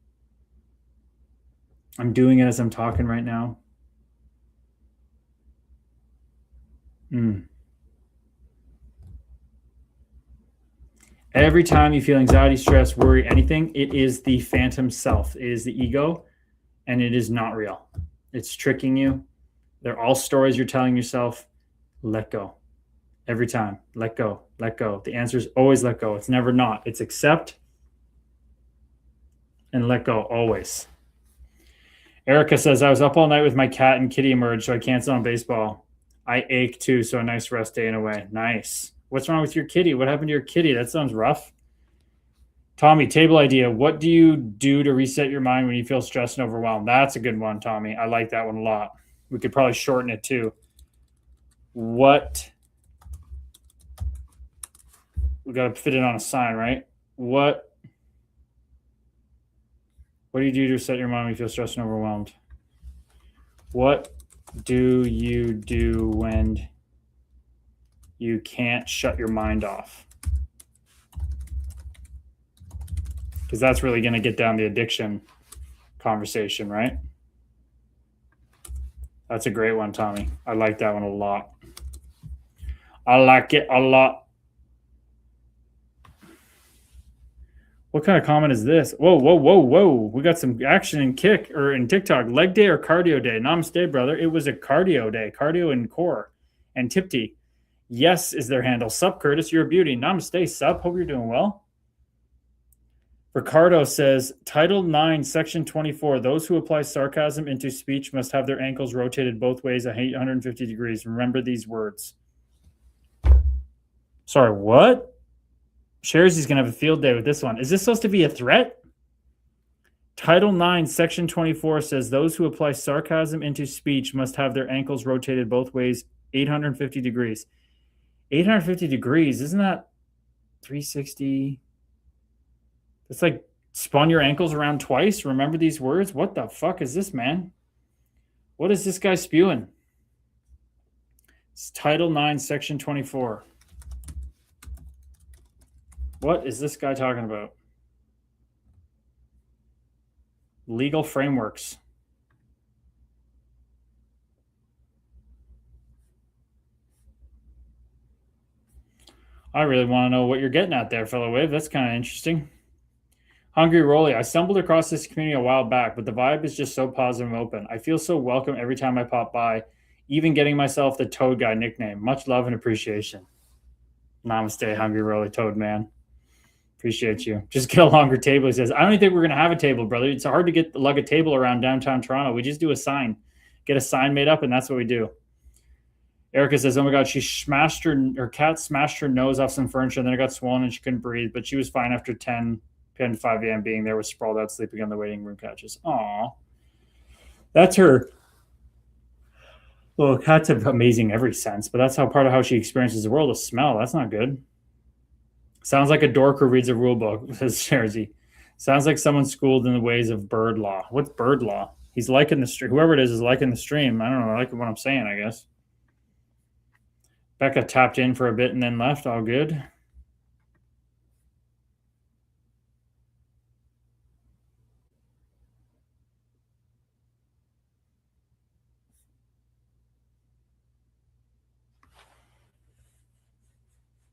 I'm doing it as I'm talking right now. Every time you feel anxiety, stress, worry, anything, it is the phantom self. It is the ego, and it is not real. It's tricking you. They're all stories you're telling yourself. Let go. Every time. Let go. Let go. The answer is always let go. It's never not. It's accept and let go always. Erica says, I was up all night with my cat and kitty emerged, so I canceled on baseball. I ache too, so a nice rest day in a way. Nice. What's wrong with your kitty? What happened to your kitty? That sounds rough. Tommy, table idea. What do you do to reset your mind when you feel stressed and overwhelmed? That's a good one, Tommy. I like that one a lot. We could probably shorten it too. What? We got to fit it on a sign, right? What do you do to reset your mind when you feel stressed and overwhelmed? What do you do when you can't shut your mind off? Because that's really going to get down the addiction conversation, right? That's a great one, Tommy. I like that one a lot. I like it a lot. What kind of comment is this? Whoa, whoa, whoa, whoa. We got some action in kick or in TikTok. Leg day or cardio day? Namaste, brother. It was a cardio day. Cardio and core. And Tipty. Yes is their handle. Sup, Curtis. You're a beauty. Namaste, Sup. Hope you're doing well. Ricardo says, Title 9, Section 24, those who apply sarcasm into speech must have their ankles rotated both ways at 850 degrees. Remember these words. Sorry, what? Sherry's going to have a field day with this one. Is this supposed to be a threat? Title 9, Section 24 says those who apply sarcasm into speech must have their ankles rotated both ways 850 degrees. 850 degrees, isn't that 360? It's like spun your ankles around twice. Remember these words? What the fuck is this, man? What is this guy spewing? It's Title 9, Section 24. What is this guy talking about? Legal frameworks. I really want to know what you're getting at there, fellow Wave. That's kind of interesting. Hungry Rolly, I stumbled across this community a while back, but the vibe is just so positive and open. I feel so welcome every time I pop by, even getting myself the Toad Guy nickname. Much love and appreciation. Namaste, Hungry Rolly, Toad Man. Appreciate you. Just get a longer table. He says, I don't even think we're going to have a table, brother. It's hard to lug a table around downtown Toronto. We just do a sign. Get a sign made up, and that's what we do. Erica says, oh my God, her cat smashed her nose off some furniture, and then it got swollen and she couldn't breathe, but she was fine after 10 p.m. to 5 a.m. being there with sprawled out sleeping on the waiting room couches. Aw. That's her. Well, cats are amazing in every sense, but that's part of how she experiences the world of smell. That's not good. Sounds like a dork who reads a rule book, says Sherzy. Sounds like someone schooled in the ways of bird law. What's bird law? He's liking the stream. Whoever it is liking the stream. I don't know. I like what I'm saying, I guess. Becca tapped in for a bit and then left. All good.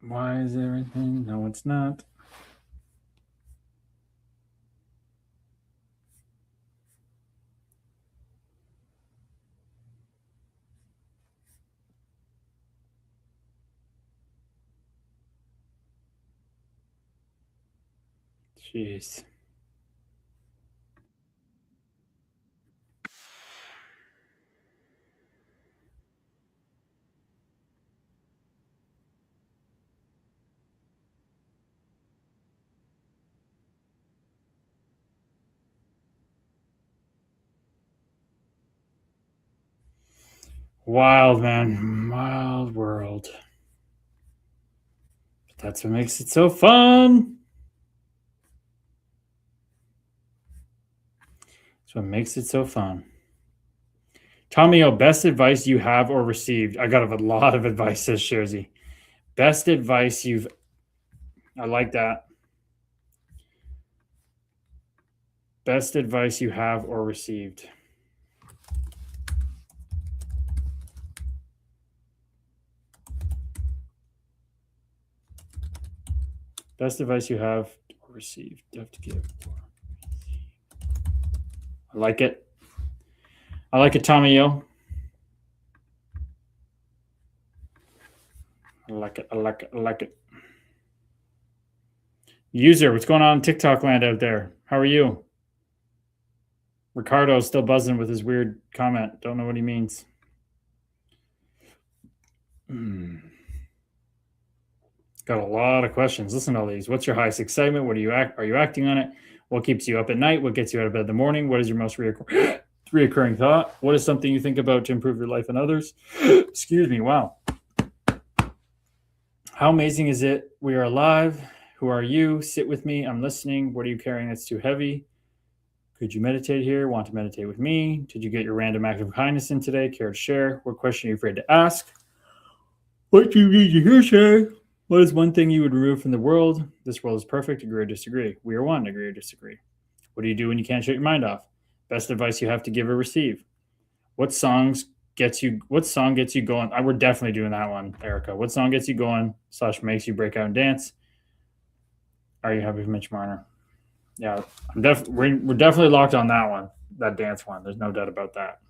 Why is everything? No, it's not. Jeez. Wild, man. Wild world. But that's what makes it so fun. That's what makes it so fun. Tommy, best advice you have or received? I got a lot of advice, says Sherzy. Best advice you've... I like that. Best advice you have or received? Best advice you have or received. You have to give. I like it. I like it, Tommy. I like it. I like it. I like it. User, what's going on in TikTok land out there? How are you? Ricardo's still buzzing with his weird comment. Don't know what he means. Got a lot of questions. Listen to all these. What's your highest excitement? What are you acting on it? What keeps you up at night? What gets you out of bed in the morning? What is your most reoccurring thought? What is something you think about to improve your life and others? Excuse me. Wow. How amazing is it? We are alive. Who are you? Sit with me. I'm listening. What are you carrying that's too heavy? Could you meditate here? Want to meditate with me? Did you get your random act of kindness in today? Care to share? What question are you afraid to ask? What do you need to hear, sir? What is one thing you would remove from the world? This world is perfect. Agree or disagree? We are one. Agree or disagree? What do you do when you can't shut your mind off? Best advice you have to give or receive? What song gets you going? We're definitely doing that one, Erica. What song gets you going / makes you break out and dance? Are you happy for Mitch Marner? Yeah, we're definitely locked on that one, that dance one. There's no doubt about that.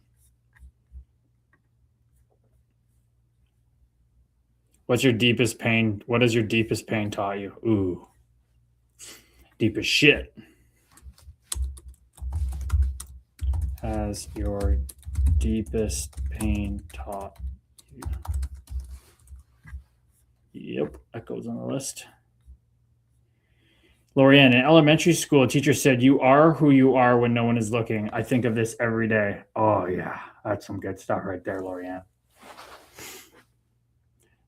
What's your deepest pain? What has your deepest pain taught you? Ooh, deepest shit. Has your deepest pain taught you? Yep, that goes on the list. Lorianne, in elementary school, a teacher said, "You are who you are when no one is looking." I think of this every day. Oh, yeah. That's some good stuff right there, Lorianne.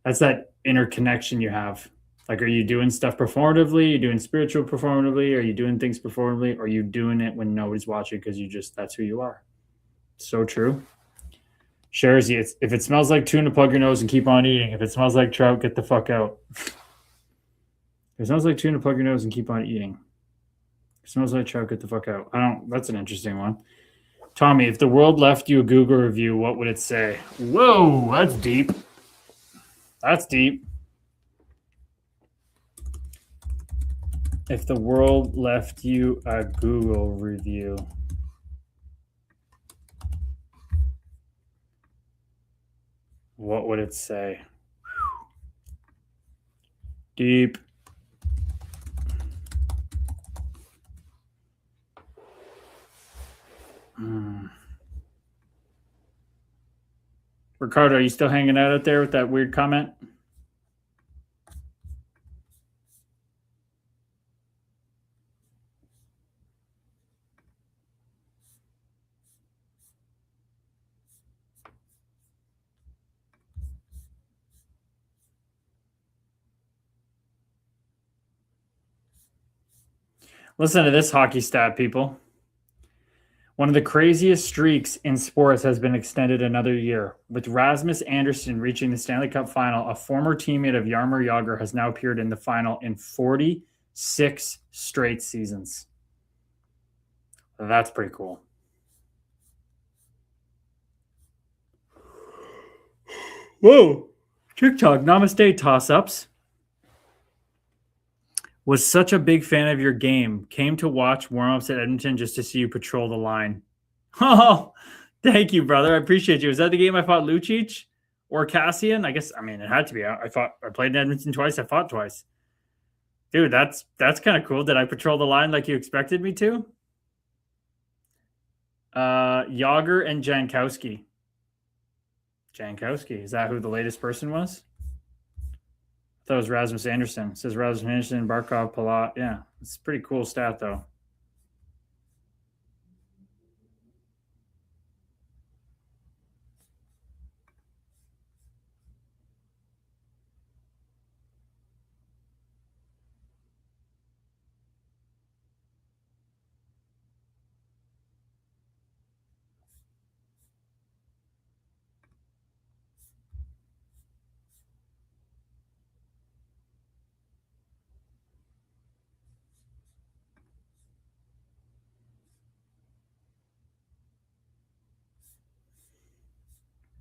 That's that inner connection you have. Like, are you doing stuff performatively? Are you doing spiritual performatively? Are you doing things performatively? Or are you doing it when nobody's watching because that's who you are? So true. Sharzy, if it smells like tuna, plug your nose and keep on eating. If it smells like trout, get the fuck out. If it smells like tuna, plug your nose and keep on eating. If it smells like trout, get the fuck out. That's an interesting one. Tommy, if the world left you a Google review, what would it say? Whoa, that's deep. That's deep. If the world left you a Google review, what would it say? Deep. Ricardo, are you still hanging out there with that weird comment? Listen to this hockey stat, people. One of the craziest streaks in sports has been extended another year. With Rasmus Andersson reaching the Stanley Cup final, a former teammate of Jaromir Jagr has now appeared in the final in 46 straight seasons. That's pretty cool. Whoa. TikTok, namaste toss-ups. Was such a big fan of your game. Came to watch warm-ups at Edmonton just to see you patrol the line. Oh, thank you, brother. I appreciate you. Was that the game I fought Lucic or Cassian? I guess, it had to be. I played in Edmonton twice. I fought twice. Dude, that's kind of cool. Did I patrol the line like you expected me to? Yager and Jankowski. Jankowski. Is that who the latest person was? That was Rasmus Andersson. It says Rasmus Andersson, Barkov, Palat. Yeah, it's a pretty cool stat, though.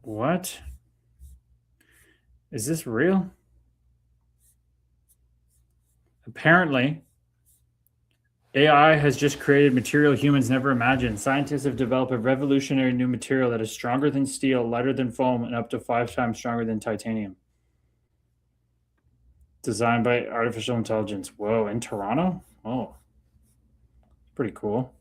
What? Is this real? Apparently, AI has just created material humans never imagined. Scientists have developed a revolutionary new material that is stronger than steel, lighter than foam, and up to 5 times stronger than titanium. Designed by artificial intelligence. Whoa, in Toronto? Oh, pretty cool.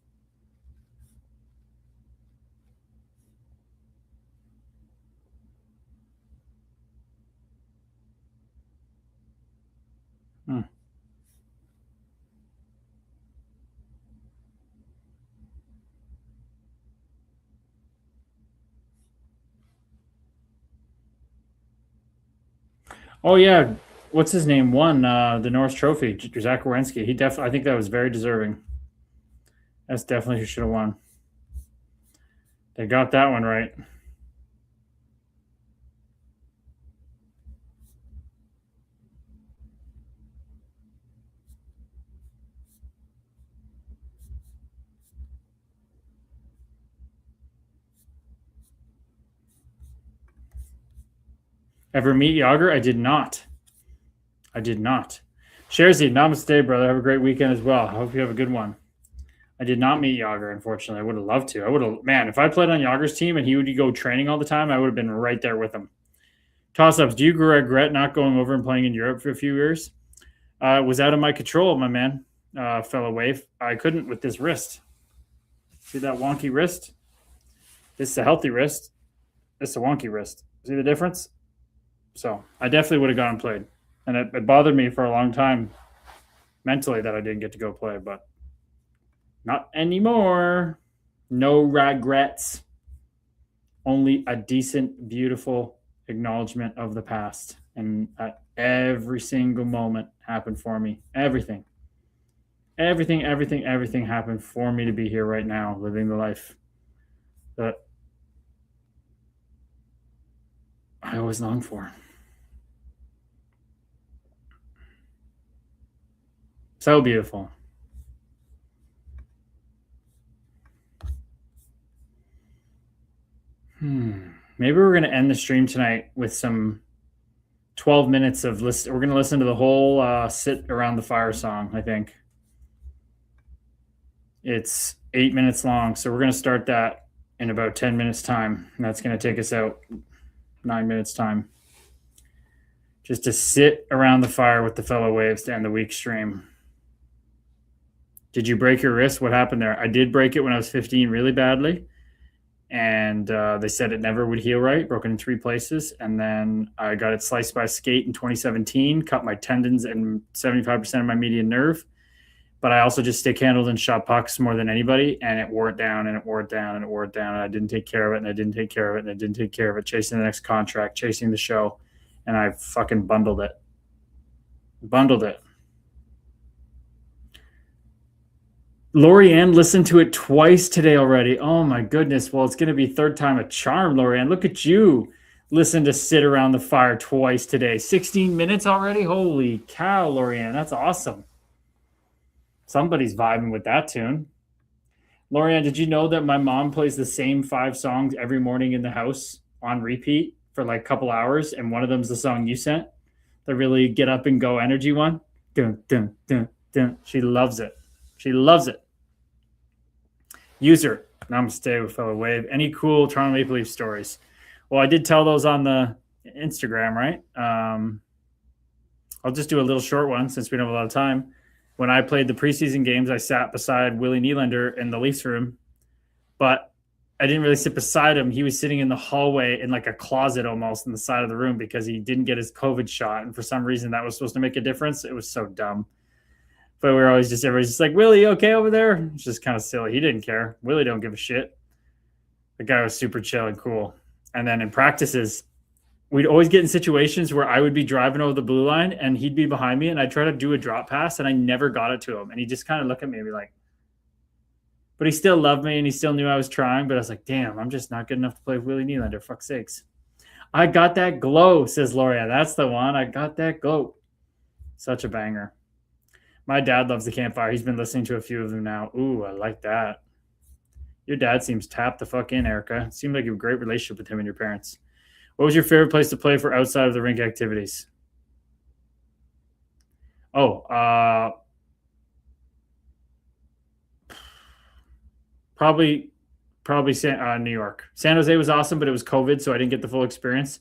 Oh yeah, what's his name? Won the Norris Trophy. Zach Werenski. He definitely. I think that was very deserving. That's definitely who should have won. They got that one right. Ever meet Yager? I did not. I did not. Sharzy, namaste, brother. Have a great weekend as well. I hope you have a good one. I did not meet Yager, unfortunately. I would have loved to. I would have, man, if I played on Yager's team and he would go training all the time, I would have been right there with him. Toss ups. Do you regret not going over and playing in Europe for a few years? It was out of my control, my man, fellow wave. I couldn't with this wrist. See that wonky wrist? This is a healthy wrist. This is a wonky wrist. See the difference? So I definitely would have gone and played. And it bothered me for a long time mentally that I didn't get to go play, but not anymore. No regrets. Only a decent, beautiful acknowledgement of the past. And every single moment happened for me. Everything. Everything happened for me to be here right now, living the life that I always longed for. So beautiful. Maybe we're going to end the stream tonight with some 12 minutes of listen. We're going to listen to the whole sit around the fire song, I think. It's 8 minutes long, so we're going to start that in about 10 minutes time. And that's going to take us out 9 minutes time. Just to sit around the fire with the fellow waves to end the week stream. Did you break your wrist? What happened there? I did break it when I was 15 really badly. And they said it never would heal right, broken in 3 places. And then I got it sliced by a skate in 2017, cut my tendons and 75% of my median nerve. But I also just stick handled and shot pucks more than anybody. And it wore it down and it wore it down and it wore it down. And I didn't take care of it and I didn't take care of it and I didn't take care of it, chasing the next contract, chasing the show. And I fucking bundled it. Bundled it. Lorianne listened to it twice today already. Oh my goodness. Well, it's going to be third time a charm, Lorianne. Look at you. Listen to Sit Around the Fire twice today. 16 minutes already? Holy cow, Lorianne. That's awesome. Somebody's vibing with that tune. Lorianne, did you know that my mom plays the same 5 songs every morning in the house on repeat for like a couple hours? And one of them's the song you sent, the really get up and go energy one. Dun, dun, dun, dun. She loves it. She loves it. User, namaste with fellow wave. Any cool Toronto Maple Leaf stories? Well, I did tell those on the Instagram, right? I'll just do a little short one since we don't have a lot of time. When I played the preseason games, I sat beside Willie Nylander in the Leafs room, but I didn't really sit beside him. He was sitting in the hallway in like a closet almost in the side of the room because he didn't get his COVID shot. And for some reason that was supposed to make a difference. It was so dumb. But we were always just, everybody's just like, Willie, you okay over there? It's just kind of silly. He didn't care. Willie don't give a shit. The guy was super chill and cool. And then in practices, we'd always get in situations where I would be driving over the blue line and he'd be behind me and I'd try to do a drop pass and I never got it to him. And he just kind of looked at me and be like, but he still loved me and he still knew I was trying. But I was like, damn, I'm just not good enough to play with Willie Nylander. Fuck's sakes. I got that glow, says Loria. That's the one. I got that glow. Such a banger. My dad loves the campfire. He's been listening to a few of them now. Ooh, I like that. Your dad seems tapped the fuck in, Erica. It seemed like you have a great relationship with him and your parents. What was your favorite place to play for outside of the rink activities? Probably New York. San Jose was awesome, but it was COVID, so I didn't get the full experience.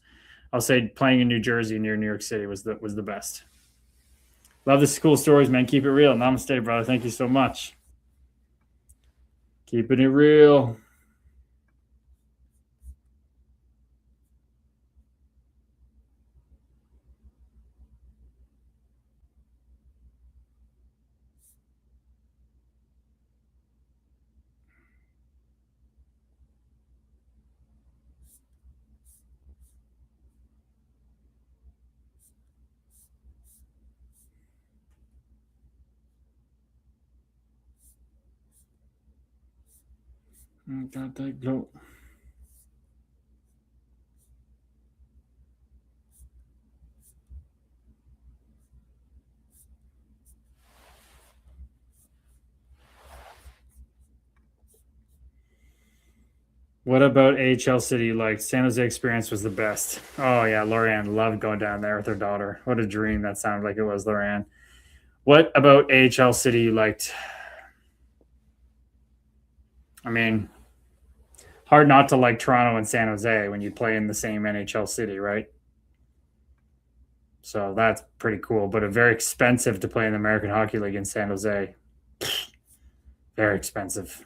I'll say playing in New Jersey near New York City was the best. Love the cool stories, man. Keep it real. Namaste, brother. Thank you so much. Keeping it real. Got that glow. What about AHL City you liked? San Jose experience was the best. Oh yeah, Lorianne loved going down there with her daughter. What a dream that sounded like it was, Lorianne. What about AHL City you liked? I mean, hard not to like Toronto and San Jose when you play in the same NHL city, right? So that's pretty cool, but very expensive to play in the American Hockey League in San Jose. Very expensive.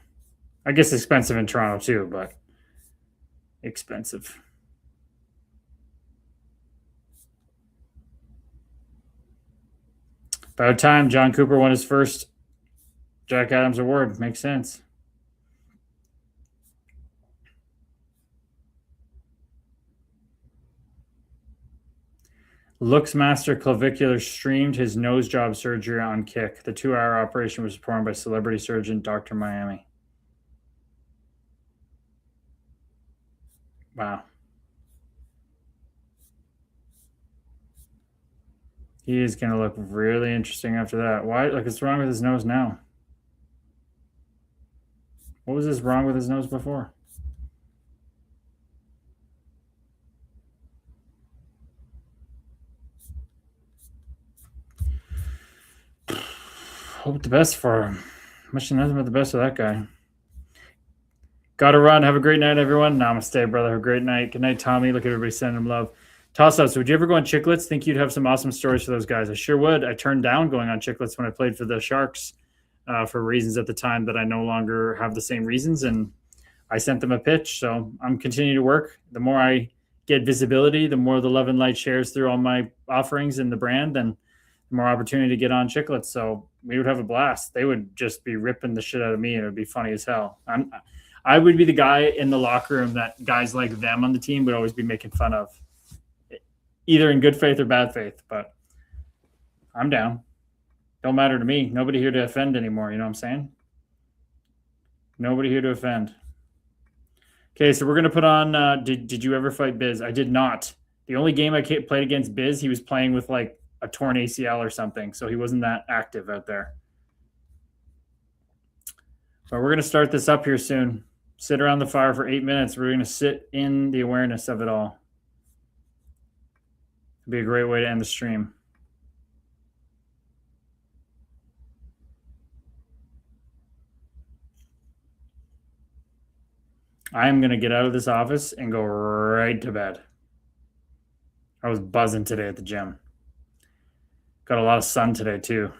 I guess expensive in Toronto too, but expensive. About time John Cooper won his first Jack Adams Award. Makes sense. Looksmaster Clavicular streamed his nose job surgery on Kick. The 2-hour operation was performed by celebrity surgeon Dr. Miami. Wow. He is going to look really interesting after that. Why? Like, what's wrong with his nose now? What was this wrong with his nose before? Hope the best for him. Wishing nothing but the best for that guy. Gotta run. Have a great night, everyone. Namaste, brother. Have a great night. Good night, Tommy. Look at everybody sending him love. Toss ups. Would you ever go on Chicklets? Think you'd have some awesome stories for those guys? I sure would. I turned down going on Chicklets when I played for the Sharks for reasons at the time that I no longer have the same reasons. And I sent them a pitch. So I'm continuing to work. The more I get visibility, the more the Love and Light shares through all my offerings in the brand, and the more opportunity to get on Chicklets. So we would have a blast. They would just be ripping the shit out of me, and it would be funny as hell. I would be the guy in the locker room that guys like them on the team would always be making fun of, either in good faith or bad faith. But I'm down. Don't matter to me. Nobody here to offend anymore. You know what I'm saying? Nobody here to offend. Okay, so we're going to put on, did you ever fight Biz? I did not. The only game I played against Biz, he was playing with like a torn ACL or something, so he wasn't that active out there. But we're going to start this up here soon. Sit around the fire for 8 minutes. We're going to sit in the awareness of it all. It'd be a great way to end the stream. I'm going to get out of this office and go right to bed. I was buzzing today at the gym. Got a lot of sun today too.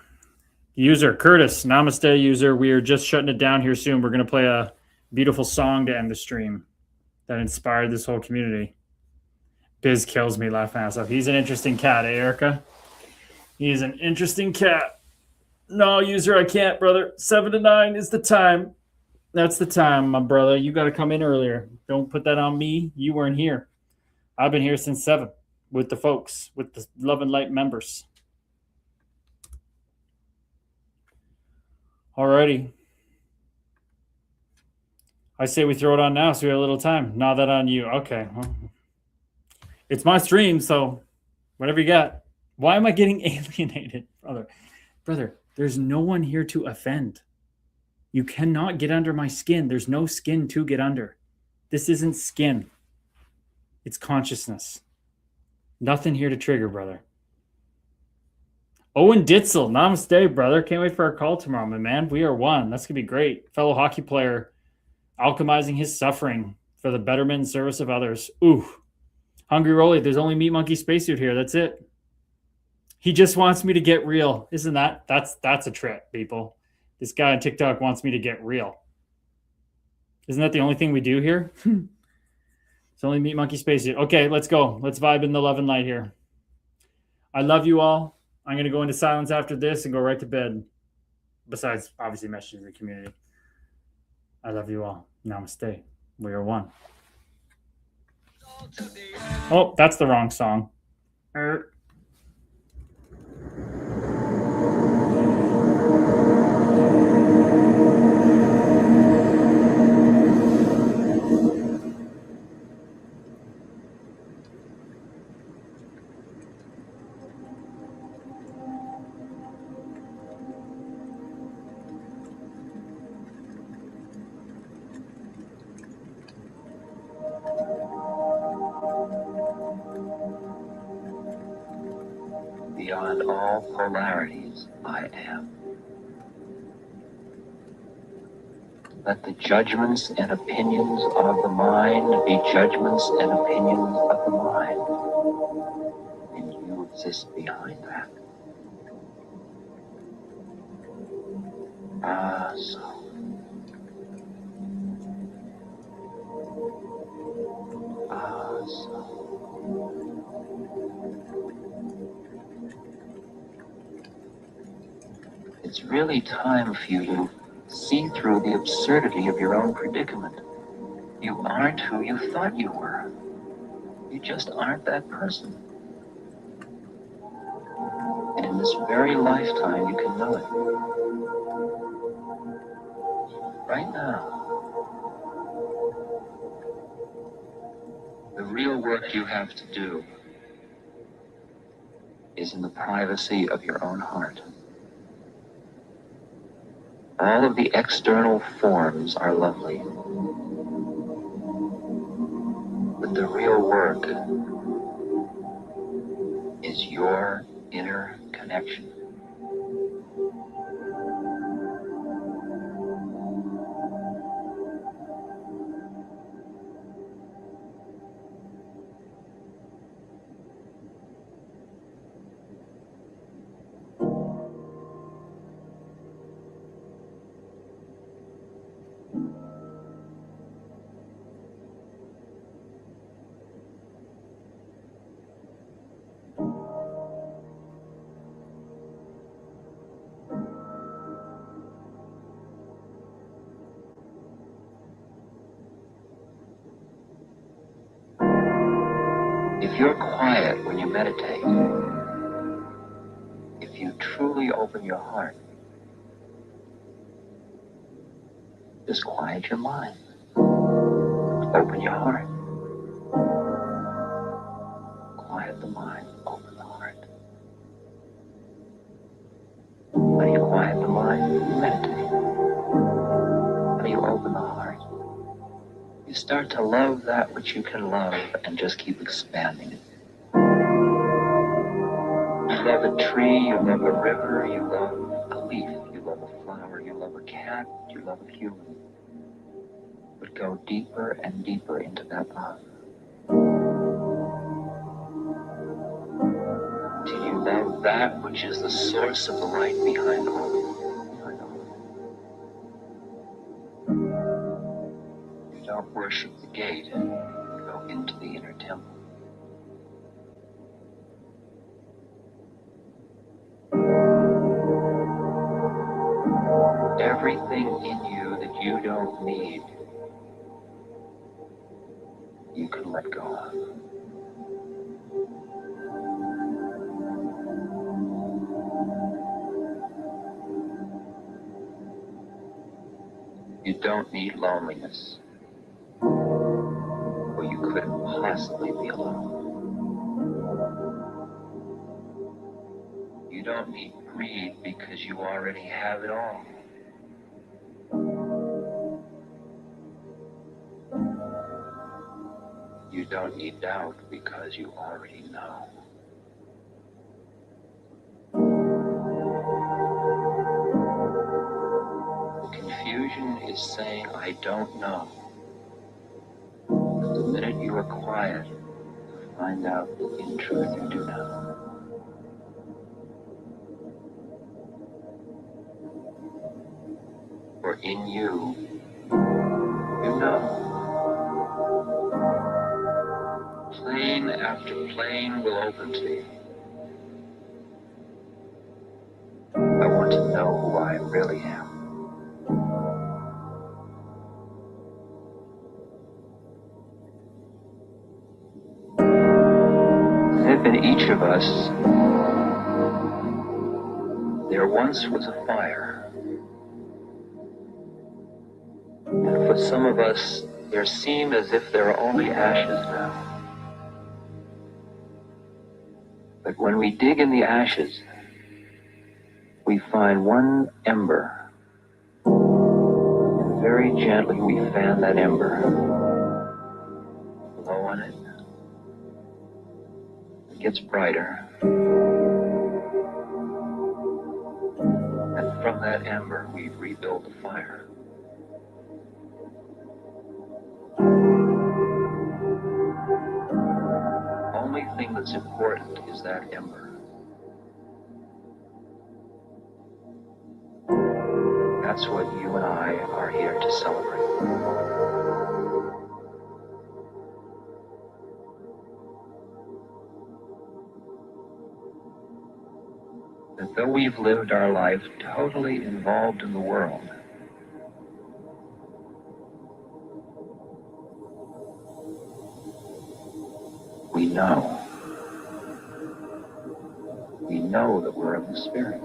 User Curtis, namaste user. We are just shutting it down here soon. We're going to play a beautiful song to end the stream that inspired this whole community. Biz kills me laughing ass off. He's an interesting cat, eh, Erica? He's an interesting cat. No, user, I can't, brother. 7 to 9 is the time. That's the time, my brother. You got to come in earlier. Don't put that on me. You weren't here. I've been here since 7 with the folks, with the Love and Light members. Alrighty. I say we throw it on now so we have a little time. Not that on you. Okay. Well, it's my stream, so whatever you got. Why am I getting alienated, brother? Brother, there's no one here to offend. You cannot get under my skin. There's no skin to get under. This isn't skin. It's consciousness. Nothing here to trigger, brother. Owen Ditzel, namaste, brother. Can't wait for our call tomorrow, my man. We are one. That's going to be great. Fellow hockey player, alchemizing his suffering for the betterment and service of others. Ooh. Hungry Rolly, there's only Meat Monkey Spacesuit here. That's it. He just wants me to get real. Isn't that's a trip, people. This guy on TikTok wants me to get real. Isn't that the only thing we do here? It's only Meat Monkey Spacesuit. Okay, let's go. Let's vibe in the Love and Light here. I love you all. I'm going to go into silence after this and go right to bed. Besides, obviously, messaging the community. I love you all. Namaste. We are one. Oh, that's the wrong song.
beyond all polarities, I am. Let the judgments and opinions of the mind be judgments and opinions of the mind, and you exist behind that. Ah, so. Ah, so. It's really time for you to see through the absurdity of your own predicament. You aren't who you thought you were. You just aren't that person. And in this very lifetime, you can know it. Right now. The real work you have to do is in the privacy of your own heart. All of the external forms are lovely, but the real work is your inner connection. If you're quiet when you meditate, if you truly open your heart, just quiet your mind. Open your heart. Quiet the mind, open the heart. How do you quiet the mind? You meditate. How do you open the heart? You start to love that which you can love and just keep expanding it. You love a tree, you love a river, you love a leaf, you love a flower, you love a cat, you love a human. But go deeper and deeper into that love. Till you love that which is the source of the light behind all. You don't worship the gate, you go into the inner temple. Everything in you that you don't need, you can let go of. You don't need loneliness, or you couldn't possibly be alone. You don't need greed because you already have it all. You don't need doubt because you already know. Confusion is saying, I don't know. The minute you are quiet, you find out that in truth you do know. For in you, you know. Plane after plane will open to you. I want to know who I really am. As if in each of us, there once was a fire. And for some of us, there seem as if there are only ashes now. But when we dig in the ashes, we find one ember. And very gently we fan that ember. Blow on it. It gets brighter. From that ember, we rebuild the fire. Only thing that's important is that ember. That's what you and I are here to celebrate. That though we've lived our life totally involved in the world, we know that we're of the Spirit.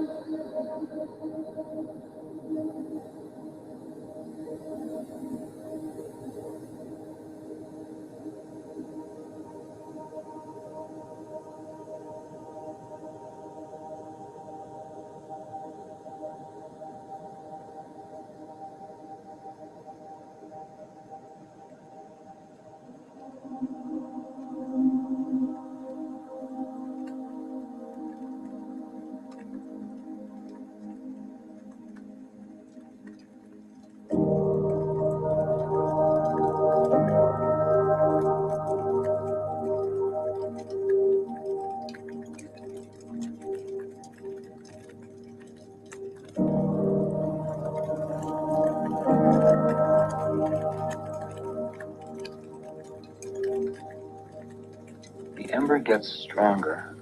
The ember gets stronger.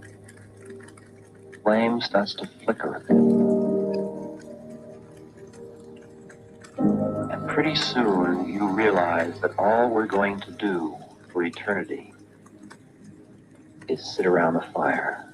Flame starts to flicker a bit. And pretty soon you realize that all we're going to do for eternity is sit around the fire.